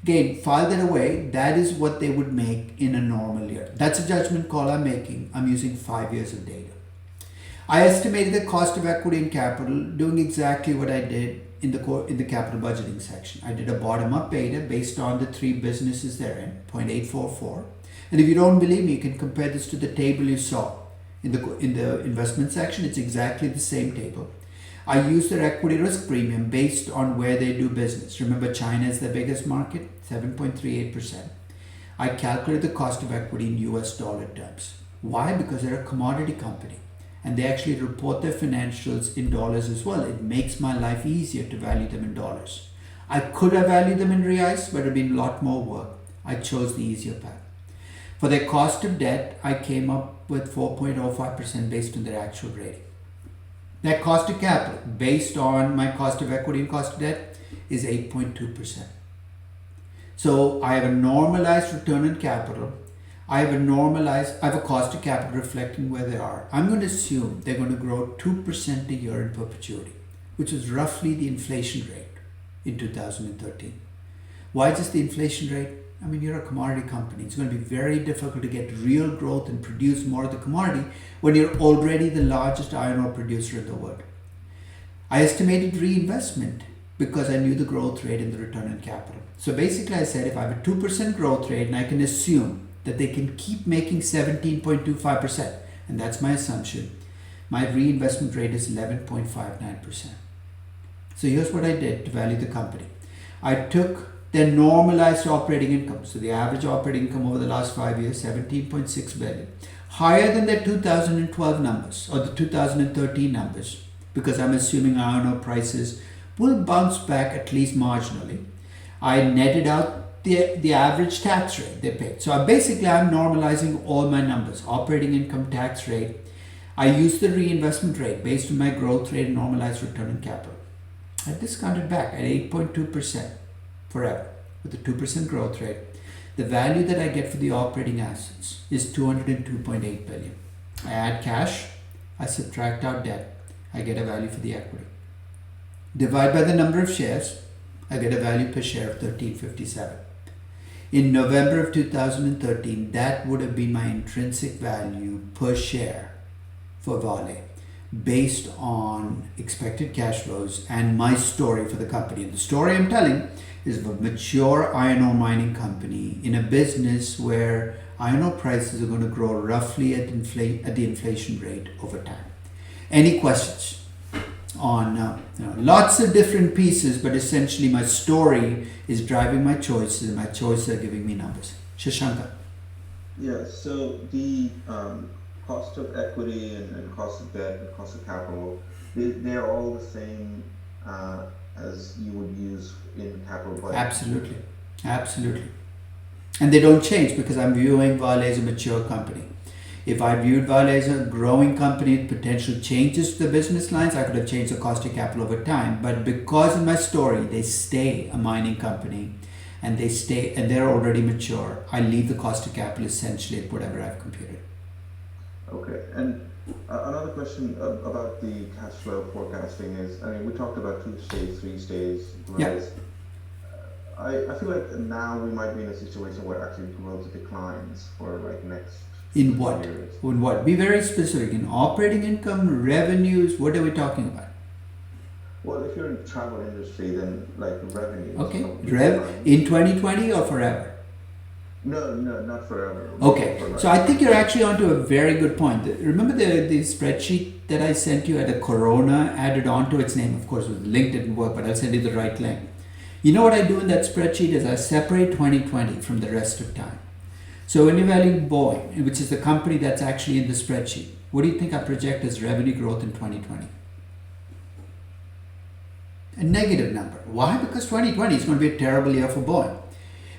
Again, file that away. That is what they would make in a normal year. That's a judgment call I'm making. I'm using 5 years of data. I estimated the cost of equity and capital, doing exactly what I did in the capital budgeting section. I did a bottom-up beta based on the 3 businesses they're in, 0.844. And if you don't believe me, you can compare this to the table you saw in the investment section. It's exactly the same table. I used their equity risk premium based on where they do business. Remember, China is the biggest market, 7.38%. I calculated the cost of equity in US dollar terms. Why? Because they're a commodity company. And they actually report their financials in dollars as well. It makes my life easier to value them in dollars. I could have valued them in reais, but it would have been a lot more work. I chose the easier path. For their cost of debt, I came up with 4.05% based on their actual rating. Their cost of capital, based on my cost of equity and cost of debt, is 8.2%. So I have a normalized return on capital. I have a cost of capital reflecting where they are. I'm going to assume they're going to grow 2% a year in perpetuity, which is roughly the inflation rate in 2013. Why just the inflation rate? I mean, you're a commodity company. It's going to be very difficult to get real growth and produce more of the commodity when you're already the largest iron ore producer in the world. I estimated reinvestment because I knew the growth rate and the return on capital. So basically I said if I have a 2% growth rate and I can assume that they can keep making 17.25%, and that's my assumption, my reinvestment rate is 11.59%. So here's what I did to value the company. I took their normalized operating income, so the average operating income over the last 5 years, 17.6 billion, higher than their 2012 numbers or the 2013 numbers, because I'm assuming iron ore prices will bounce back at least marginally. I netted out the average tax rate they paid. So I'm normalizing all my numbers, operating income, tax rate. I used the reinvestment rate based on my growth rate and normalized return on capital. I discounted back at 8.2% forever with a 2% growth rate. The value that I get for the operating assets is 202.8 billion. I add cash, I subtract out debt, I get a value for the equity. Divide by the number of shares, I get a value per share of 13.57. In November of 2013, that would have been my intrinsic value per share for Vale based on expected cash flows and my story for the company. And the story I'm telling is of a mature iron ore mining company in a business where iron ore prices are going to grow roughly at the inflation rate over time. Any questions on lots of different pieces, but essentially my story is driving my choices and my choices are giving me numbers. Shashanka. Yeah, so the cost of equity and cost of debt and cost of capital, they're all the same as you would use in capital budget. Absolutely. Absolutely. And they don't change because I'm viewing Vale as a mature company. If I viewed Vale as a growing company with potential changes to the business lines, I could have changed the cost of capital over time. But because in my story, they stay a mining company and they're already mature, I leave the cost of capital essentially at whatever I've computed. Okay, and another question about the cash flow forecasting is, I mean, we talked about 2 stage, 3 stage growth. Yeah. I feel like now we might be in a situation where actually growth declines for like next In what? years. In what? Be very specific. In operating income, revenues, what are we talking about? Well, if you're in the travel industry, then like revenues. Okay. probably decline. In 2020 or forever? No, not forever. Okay, For like- so I think you're actually onto a very good point. Remember the spreadsheet that I sent you had a Corona added onto its name? Of course, the link didn't work, but I'll send you the right link. You know what I do in that spreadsheet is I separate 2020 from the rest of time. So when you're valuing Boeing, which is the company that's actually in the spreadsheet, what do you think I project as revenue growth in 2020? A negative number. Why? Because 2020 is going to be a terrible year for Boeing.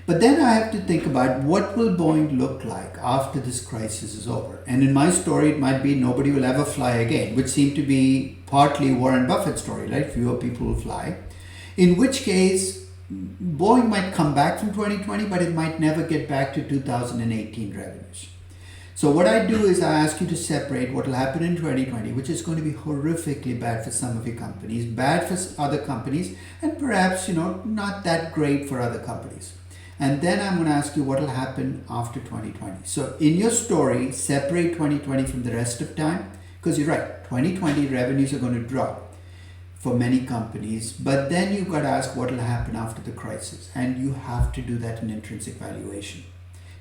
But then I have to think about what will Boeing look like after this crisis is over. And in my story, it might be nobody will ever fly again, which seemed to be partly Warren Buffett's story, right? Fewer people will fly. In which case, Boeing might come back from 2020, but it might never get back to 2018 revenues. So what I do is I ask you to separate what will happen in 2020, which is going to be horrifically bad for some of your companies, bad for other companies, and perhaps, not that great for other companies. And then I'm going to ask you what will happen after 2020. So in your story, separate 2020 from the rest of time, because you're right, 2020 revenues are going to drop for many companies, but then you've got to ask what will happen after the crisis. And you have to do that in intrinsic valuation.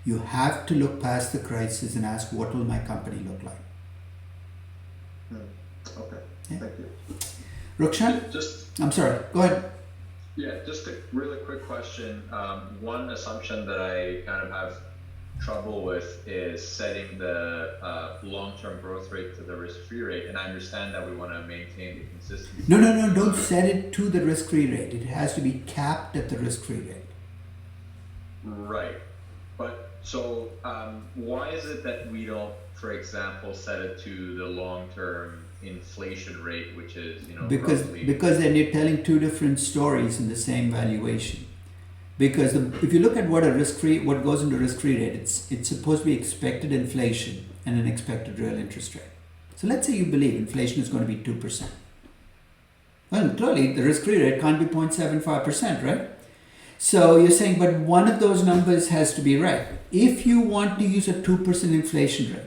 You have to look past the crisis and ask what will my company look like. Okay, Yeah. thank you. Rukshan? I'm sorry, go ahead. Yeah, just a really quick question. One assumption that I kind of have trouble with is setting the long-term growth rate to the risk-free rate, and I understand that we want to maintain the consistency. No, don't set it to the risk-free rate. It has to be capped at the risk-free rate. Right, but so why is it that we don't, for example, set it to the long-term inflation rate, which is because then you're telling two different stories in the same valuation. Because if you look at what goes into risk-free rate, it's supposed to be expected inflation and an expected real interest rate. So let's say you believe inflation is going to be 2%. Well, clearly the risk-free rate can't be 0.75%, right? So you're saying, but one of those numbers has to be right. If you want to use a 2% inflation rate,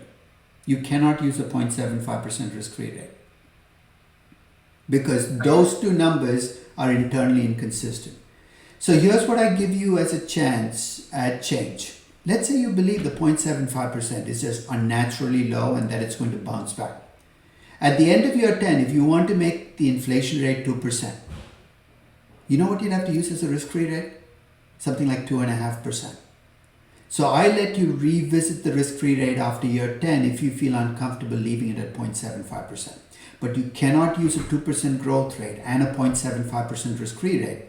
you cannot use a 0.75% risk-free rate. Because those two numbers are internally inconsistent. So here's what I give you as a chance at change. Let's say you believe the 0.75% is just unnaturally low and that it's going to bounce back. At the end of year 10, if you want to make the inflation rate 2%, you know what you'd have to use as a risk-free rate? Something like 2.5%. So I let you revisit the risk-free rate after year 10 if you feel uncomfortable leaving it at 0.75%. But you cannot use a 2% growth rate and a 0.75% risk-free rate,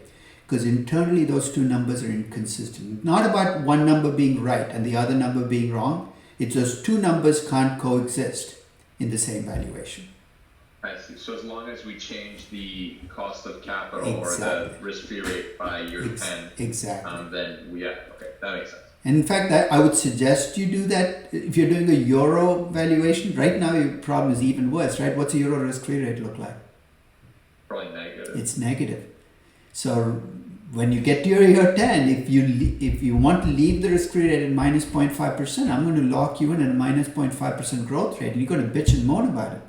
because internally those two numbers are inconsistent. Not about one number being right and the other number being wrong. It's those two numbers can't coexist in the same valuation. I see. So as long as we change the cost of capital Exactly. or the risk-free rate by year 10, Exactly. then okay, that makes sense. And in fact, I would suggest you do that if you're doing a euro valuation. Right now, your problem is even worse, right? What's a euro risk-free rate look like? Probably negative. It's negative. So when you get to your year 10, if you want to leave the risk-free rate at minus 0.5%, I'm going to lock you in at a minus 0.5% growth rate, and you're going to bitch and moan about it.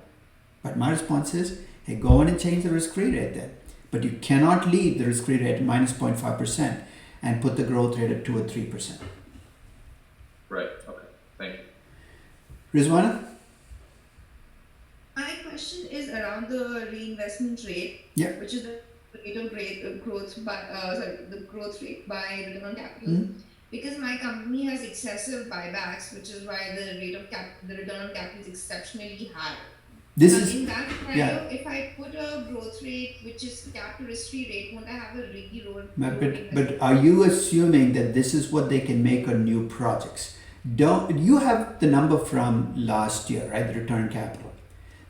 But my response is, hey, go in and change the risk-free rate then. But you cannot leave the risk-free rate at minus 0.5% and put the growth rate at 2 or 3%. Right. Okay. Thank you. Rizwana? My question is around the reinvestment rate, Yeah. which is the rate of growth by the growth rate by return on capital. Because my company has excessive buybacks, which is why the rate of the return on capital is exceptionally high. This But is in that scenario, if I put a growth rate which is capped to risk-free rate, won't I have a really low? but are you assuming that this is what they can make on new projects? Don't you have the number from last year, right? The return on capital.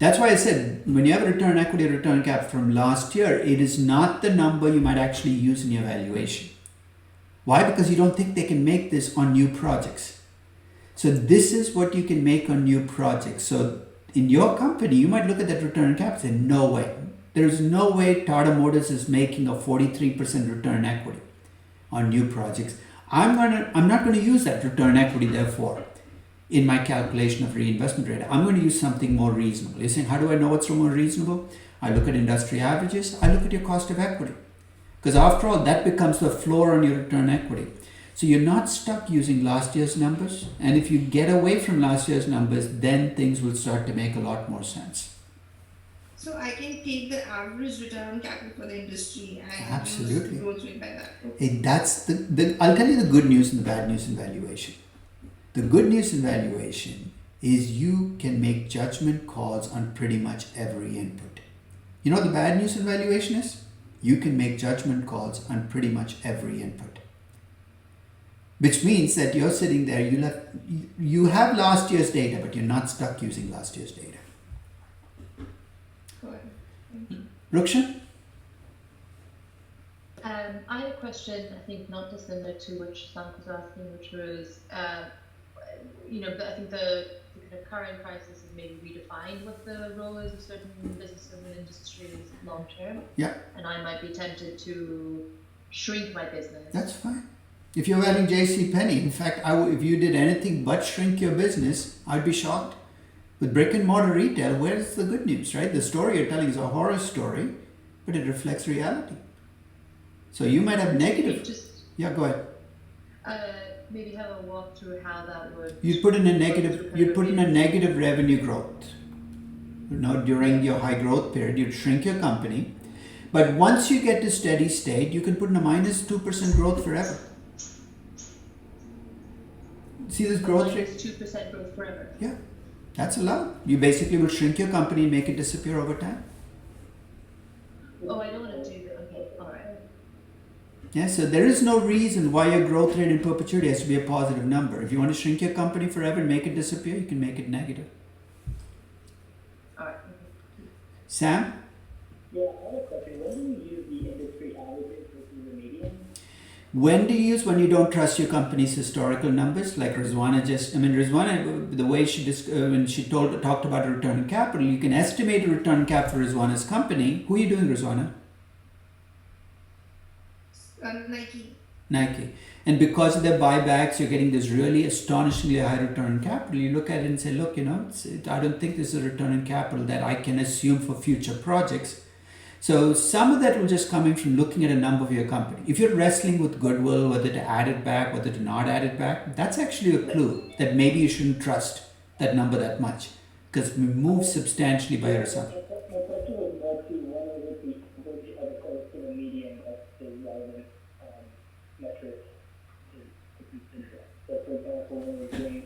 That's why I said when you have a return on equity or return on capital from last year, it is not the number you might actually use in your valuation. Why? Because you don't think they can make this on new projects. So this is what you can make on new projects. So in your company, you might look at that return on capital and say, no way. There's no way Tata Motors is making a 43% return on equity on new projects. I'm not going to use that return on equity, therefore, in my calculation of reinvestment rate. I'm going to use something more reasonable. You're saying, how do I know what's more reasonable? I look at industry averages. I look at your cost of equity. Because after all, that becomes the floor on your return on equity. So you're not stuck using last year's numbers. And if you get away from last year's numbers, then things will start to make a lot more sense. So I can take the average return on capital for the industry and Absolutely. use the growth rate by that. Hey, that's I'll tell you the good news and the bad news in valuation. The good news in valuation is you can make judgment calls on pretty much every input. You know what the bad news in valuation is? You can make judgment calls on pretty much every input. Which means that you're sitting there, you have last year's data, but you're not stuck using last year's data. Ruksha? I had a question, I think not dissimilar to what Shashank was asking, which was, I think the kind of current crisis has maybe redefined what the role is of certain businesses and industries long term. Yeah. And I might be tempted to shrink my business. That's fine. If you're wearing JCPenney, in fact, if you did anything but shrink your business, I'd be shocked. With brick and mortar retail, where's the good news, right? The story you're telling is a horror story, but it reflects reality. So you might have negative. Yeah, go ahead. Maybe have a walk through how that would. You'd put in a negative revenue growth. During your high growth period, you'd shrink your company. But once you get to steady state, you can put in a minus 2% growth forever. See this growth rate? 2% growth forever. Yeah, that's allowed. You basically will shrink your company and make it disappear over time. Oh, I don't want to do that. Okay, all right. Yeah, so there is no reason why your growth rate in perpetuity has to be a positive number. If you want to shrink your company forever and make it disappear, you can make it negative. All right. Sam? Yeah, I have a question. When do you use the industry averages versus the median? When do you use when you don't trust your company's historical numbers? Like Rizwana the way when she talked about a return on capital, you can estimate a return on capital for Rizwana's company. Who are you doing, Rizwana? Nike. And because of their buybacks, you're getting this really astonishingly high return on capital. You look at it and say, look, I don't think this is a return on capital that I can assume for future projects. So some of that will just come in from looking at a number of your company. If you're wrestling with goodwill, whether to add it back, whether to not add it back, that's actually a clue that maybe you shouldn't trust that number that much because we move substantially by your assumption. My question was more to when would the average as opposed to the median of the relevant metrics to consider. So for example, when we're doing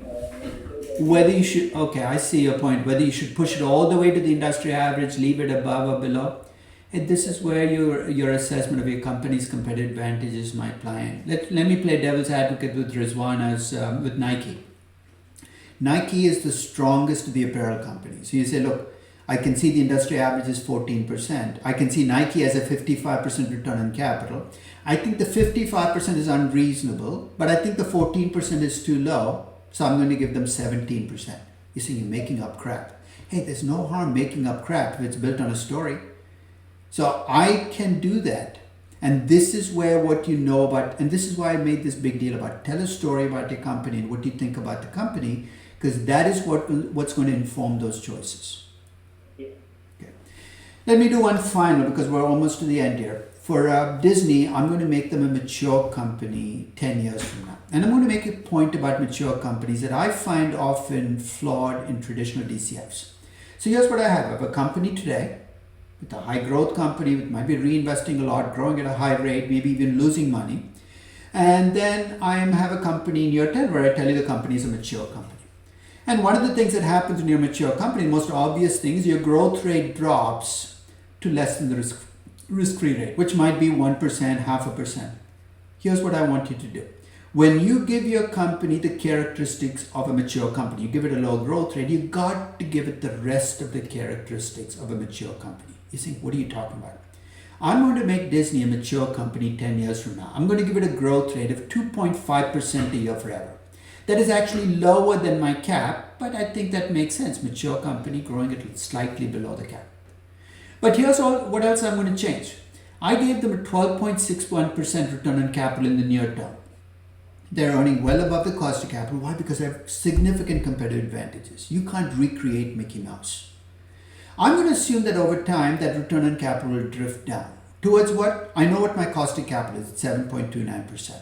Whether you should, okay, I see your point. Whether you should push it all the way to the industry average, leave it above or below. And this is where your assessment of your company's competitive advantages might play in. Let me play devil's advocate with Rizwana's, with Nike. Nike is the strongest of the apparel companies. So you say, look, I can see the industry average is 14%. I can see Nike has a 55% return on capital. I think the 55% is unreasonable, but I think the 14% is too low. So I'm going to give them 17%. You see, you're making up crap. Hey, there's no harm making up crap if it's built on a story. So I can do that. And this is where what you know about, and this is why I made this big deal about tell a story about your company and what you think about the company, because that is what's going to inform those choices. Yeah. Okay. Let me do one final because we're almost to the end here. For Disney, I'm going to make them a mature company 10 years from now. And I'm going to make a point about mature companies that I find often flawed in traditional DCFs. So here's what I have. I have a company today with a high growth company, which might be reinvesting a lot, growing at a high rate, maybe even losing money. And then I have a company in year 10 where I tell you the company is a mature company. And one of the things that happens in your mature company, the most obvious thing is your growth rate drops to less than the risk-free rate, which might be 1%, 0.5%. Here's what I want you to do. When you give your company the characteristics of a mature company, you give it a low growth rate, you got to give it the rest of the characteristics of a mature company. You think, what are you talking about? I'm going to make Disney a mature company 10 years from now. I'm going to give it a growth rate of 2.5% a year forever. That is actually lower than my cap, but I think that makes sense. Mature company growing at slightly below the cap. But here's what else I'm going to change. I gave them a 12.61% return on capital in the near term. They're earning well above the cost of capital. Why? Because they have significant competitive advantages. You can't recreate Mickey Mouse. I'm going to assume that over time that return on capital will drift down. Towards what? I know what my cost of capital is at 7.29%.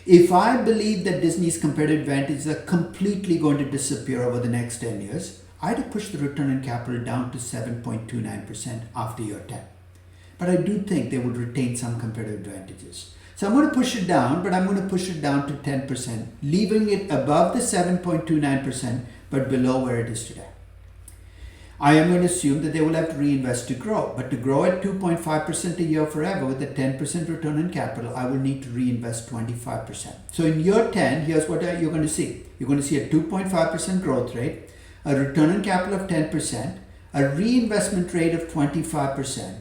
If I believe that Disney's competitive advantages are completely going to disappear over the next 10 years, I'd have pushed the return on capital down to 7.29% after year 10. But I do think they would retain some competitive advantages. So I'm going to push it down, but I'm going to push it down to 10%, leaving it above the 7.29%, but below where it is today. I am going to assume that they will have to reinvest to grow, but to grow at 2.5% a year forever with a 10% return on capital, I will need to reinvest 25%. So in year 10, here's what you're going to see. You're going to see a 2.5% growth rate, a return on capital of 10%, a reinvestment rate of 25%,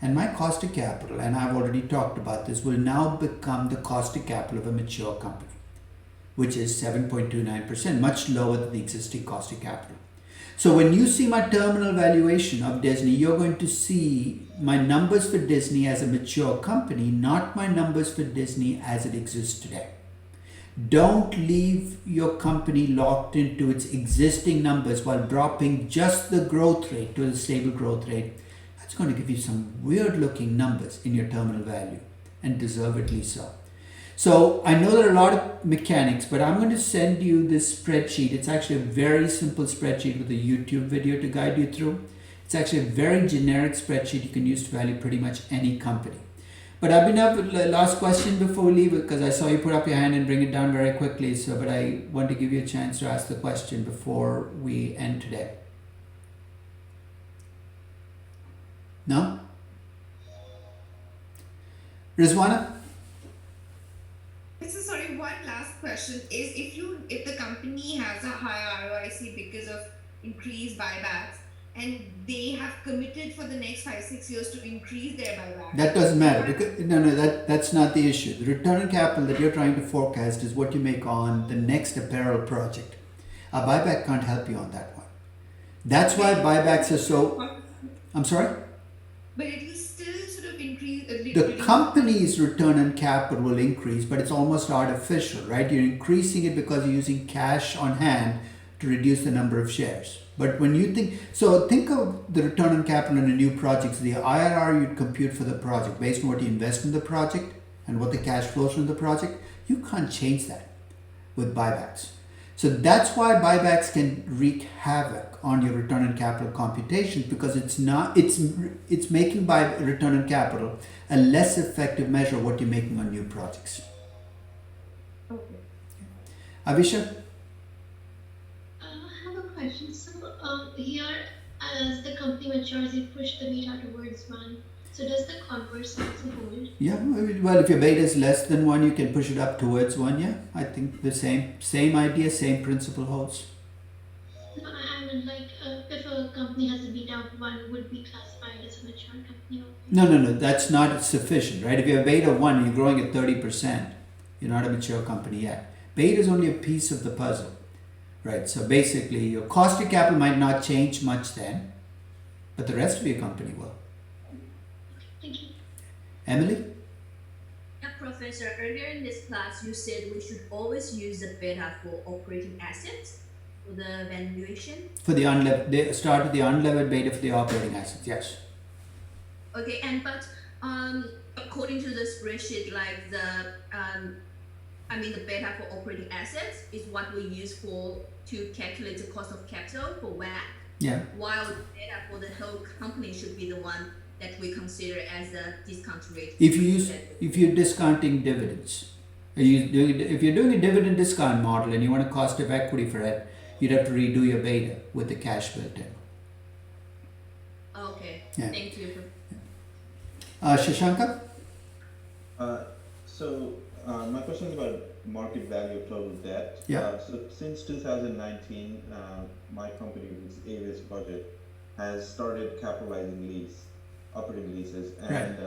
and my cost of capital, and I've already talked about this, will now become the cost of capital of a mature company, which is 7.29%, much lower than the existing cost of capital. So when you see my terminal valuation of Disney, you're going to see my numbers for Disney as a mature company, not my numbers for Disney as it exists today. Don't leave your company locked into its existing numbers while dropping just the growth rate to a stable growth rate. That's going to give you some weird looking numbers in your terminal value, and deservedly so. So I know there are a lot of mechanics, but I'm going to send you this spreadsheet. It's actually a very simple spreadsheet with a YouTube video to guide you through. It's actually a very generic spreadsheet you can use to value pretty much any company. But I've been up with the last question before we leave, because I saw you put up your hand and bring it down very quickly. So, but I want to give you a chance to ask the question before we end today. No? Rizwana? So sorry, one last question is if the company has a high ROIC because of increased buybacks and they have committed for the next 5-6 years to increase their buyback. That doesn't matter. Because, that's not the issue. The return on capital that you're trying to forecast is what you make on the next apparel project. A buyback can't help you on that one. That's why buybacks are so... I'm sorry? But it will still sort of increase... The company's return on capital will increase, but it's almost artificial, right? You're increasing it because you're using cash on hand to reduce the number of shares. But when you think of the return on capital in a new project, so the IRR you'd compute for the project based on what you invest in the project and what the cash flows from the project. You can't change that with buybacks. So that's why buybacks can wreak havoc on your return on capital computations, because it's making return on capital a less effective measure of what you're making on new projects. Okay. Avisha? I have a question. So here, as the company matures, you push the beta towards 1. So does the converse also hold? Yeah, well, if your beta is less than 1, you can push it up towards 1. Yeah, I think the same idea, same principle holds. No, I mean, like, if a company has a beta of 1, would be classified as a mature company? No, that's not sufficient, right? If you have beta 1 and you're growing at 30%, you're not a mature company yet. Beta is only a piece of the puzzle, right? So basically, your cost of capital might not change much then, but the rest of your company will. Thank you. Emily? Professor, earlier in this class, you said we should always use the beta for operating assets for the valuation. For the unlevered, they start with the unlevered beta for the operating assets. Yes. Okay, but according to the spreadsheet, like the the beta for operating assets is what we use to calculate the cost of capital for WACC. Yeah. While the beta for the whole company should be the one that we consider as a discount rate. If you're discounting dividends, if you're doing a dividend discount model and you want a cost of equity for it, you'd have to redo your beta with the cash built in. Okay. Yeah. Thank you. Shashanka? My question is about market value of total debt. Yeah. So since 2019, my company, with Avis Budget, has started capitalizing operating leases, and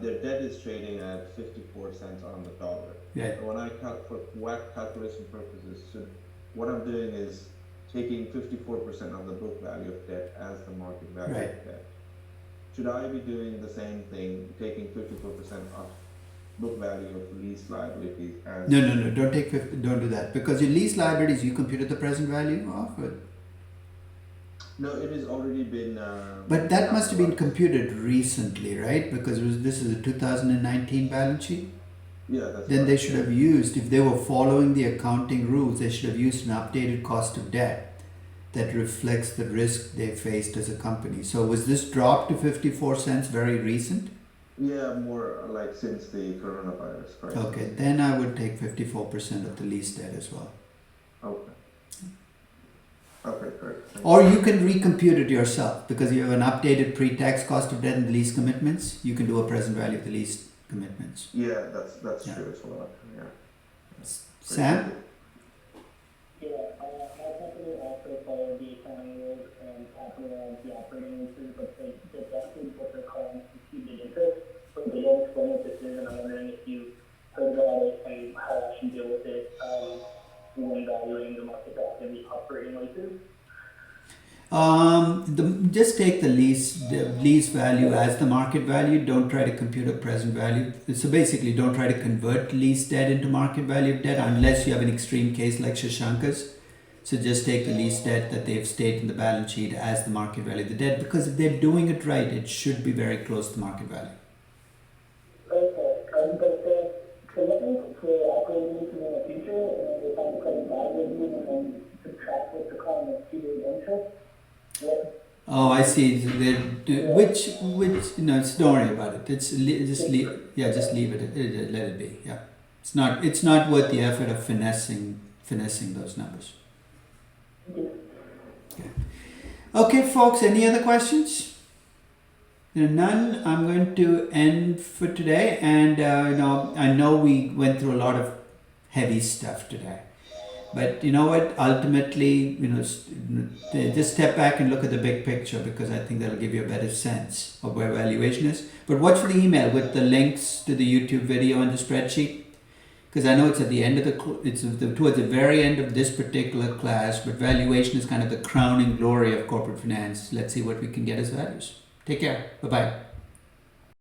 their debt is trading at 54 cents on the dollar. Yeah. When for WACC calculation purposes, what I'm doing is taking 54% of the book value of debt as the market value of debt. Should I be doing the same thing, taking 54% of book value of lease liabilities as... No, don't do that, because your lease liabilities, you computed the present value of it. No, it has already been... but that must have been computed recently, right? Because this is a 2019 balance sheet? Yeah, that's Then right. they should have used, if they were following the accounting rules, they should have used an updated cost of debt that reflects the risk they faced as a company. So was this drop to 54 cents very recent? Yeah, more like since the coronavirus crisis. Okay, then I would take 54% of the lease debt as well. Okay. Okay, great. Or you can recompute it yourself, because you have an updated pre-tax cost of debt and the lease commitments. You can do a present value of the lease commitments. Yeah, that's true as well. Yeah. Sam? Yeah, my company also followed the accounting rules and capitalized the operating leases, but they deducted what they're calling imputed interest. So they don't explain what this is, and I'm wondering if you heard about it and how I should deal with it when valuing the market value of the operating leases. Just take the lease value as the market value. Don't try to compute a present value. So basically, don't try to convert lease debt into market value of debt unless you have an extreme case like Shashanka's. So just take the lease debt that they've stated in the balance sheet as the market value of the debt, because if they're doing it right, it should be very close to market value. Okay, but looking for operating leases in the future, and if I'm cutting value and then subtract what they're calling imputed interest. Oh, I see. Which don't worry about it. Just leave it. Let it be. Yeah, it's not worth the effort of finessing those numbers. Okay, folks. Any other questions? None. I'm going to end for today, and I know we went through a lot of heavy stuff today. But you know what? Ultimately, just step back and look at the big picture, because I think that'll give you a better sense of where valuation is. But watch for the email with the links to the YouTube video and the spreadsheet, because I know it's at the end of towards the very end of this particular class. But valuation is kind of the crowning glory of corporate finance. Let's see what we can get as values. Take care. Bye bye.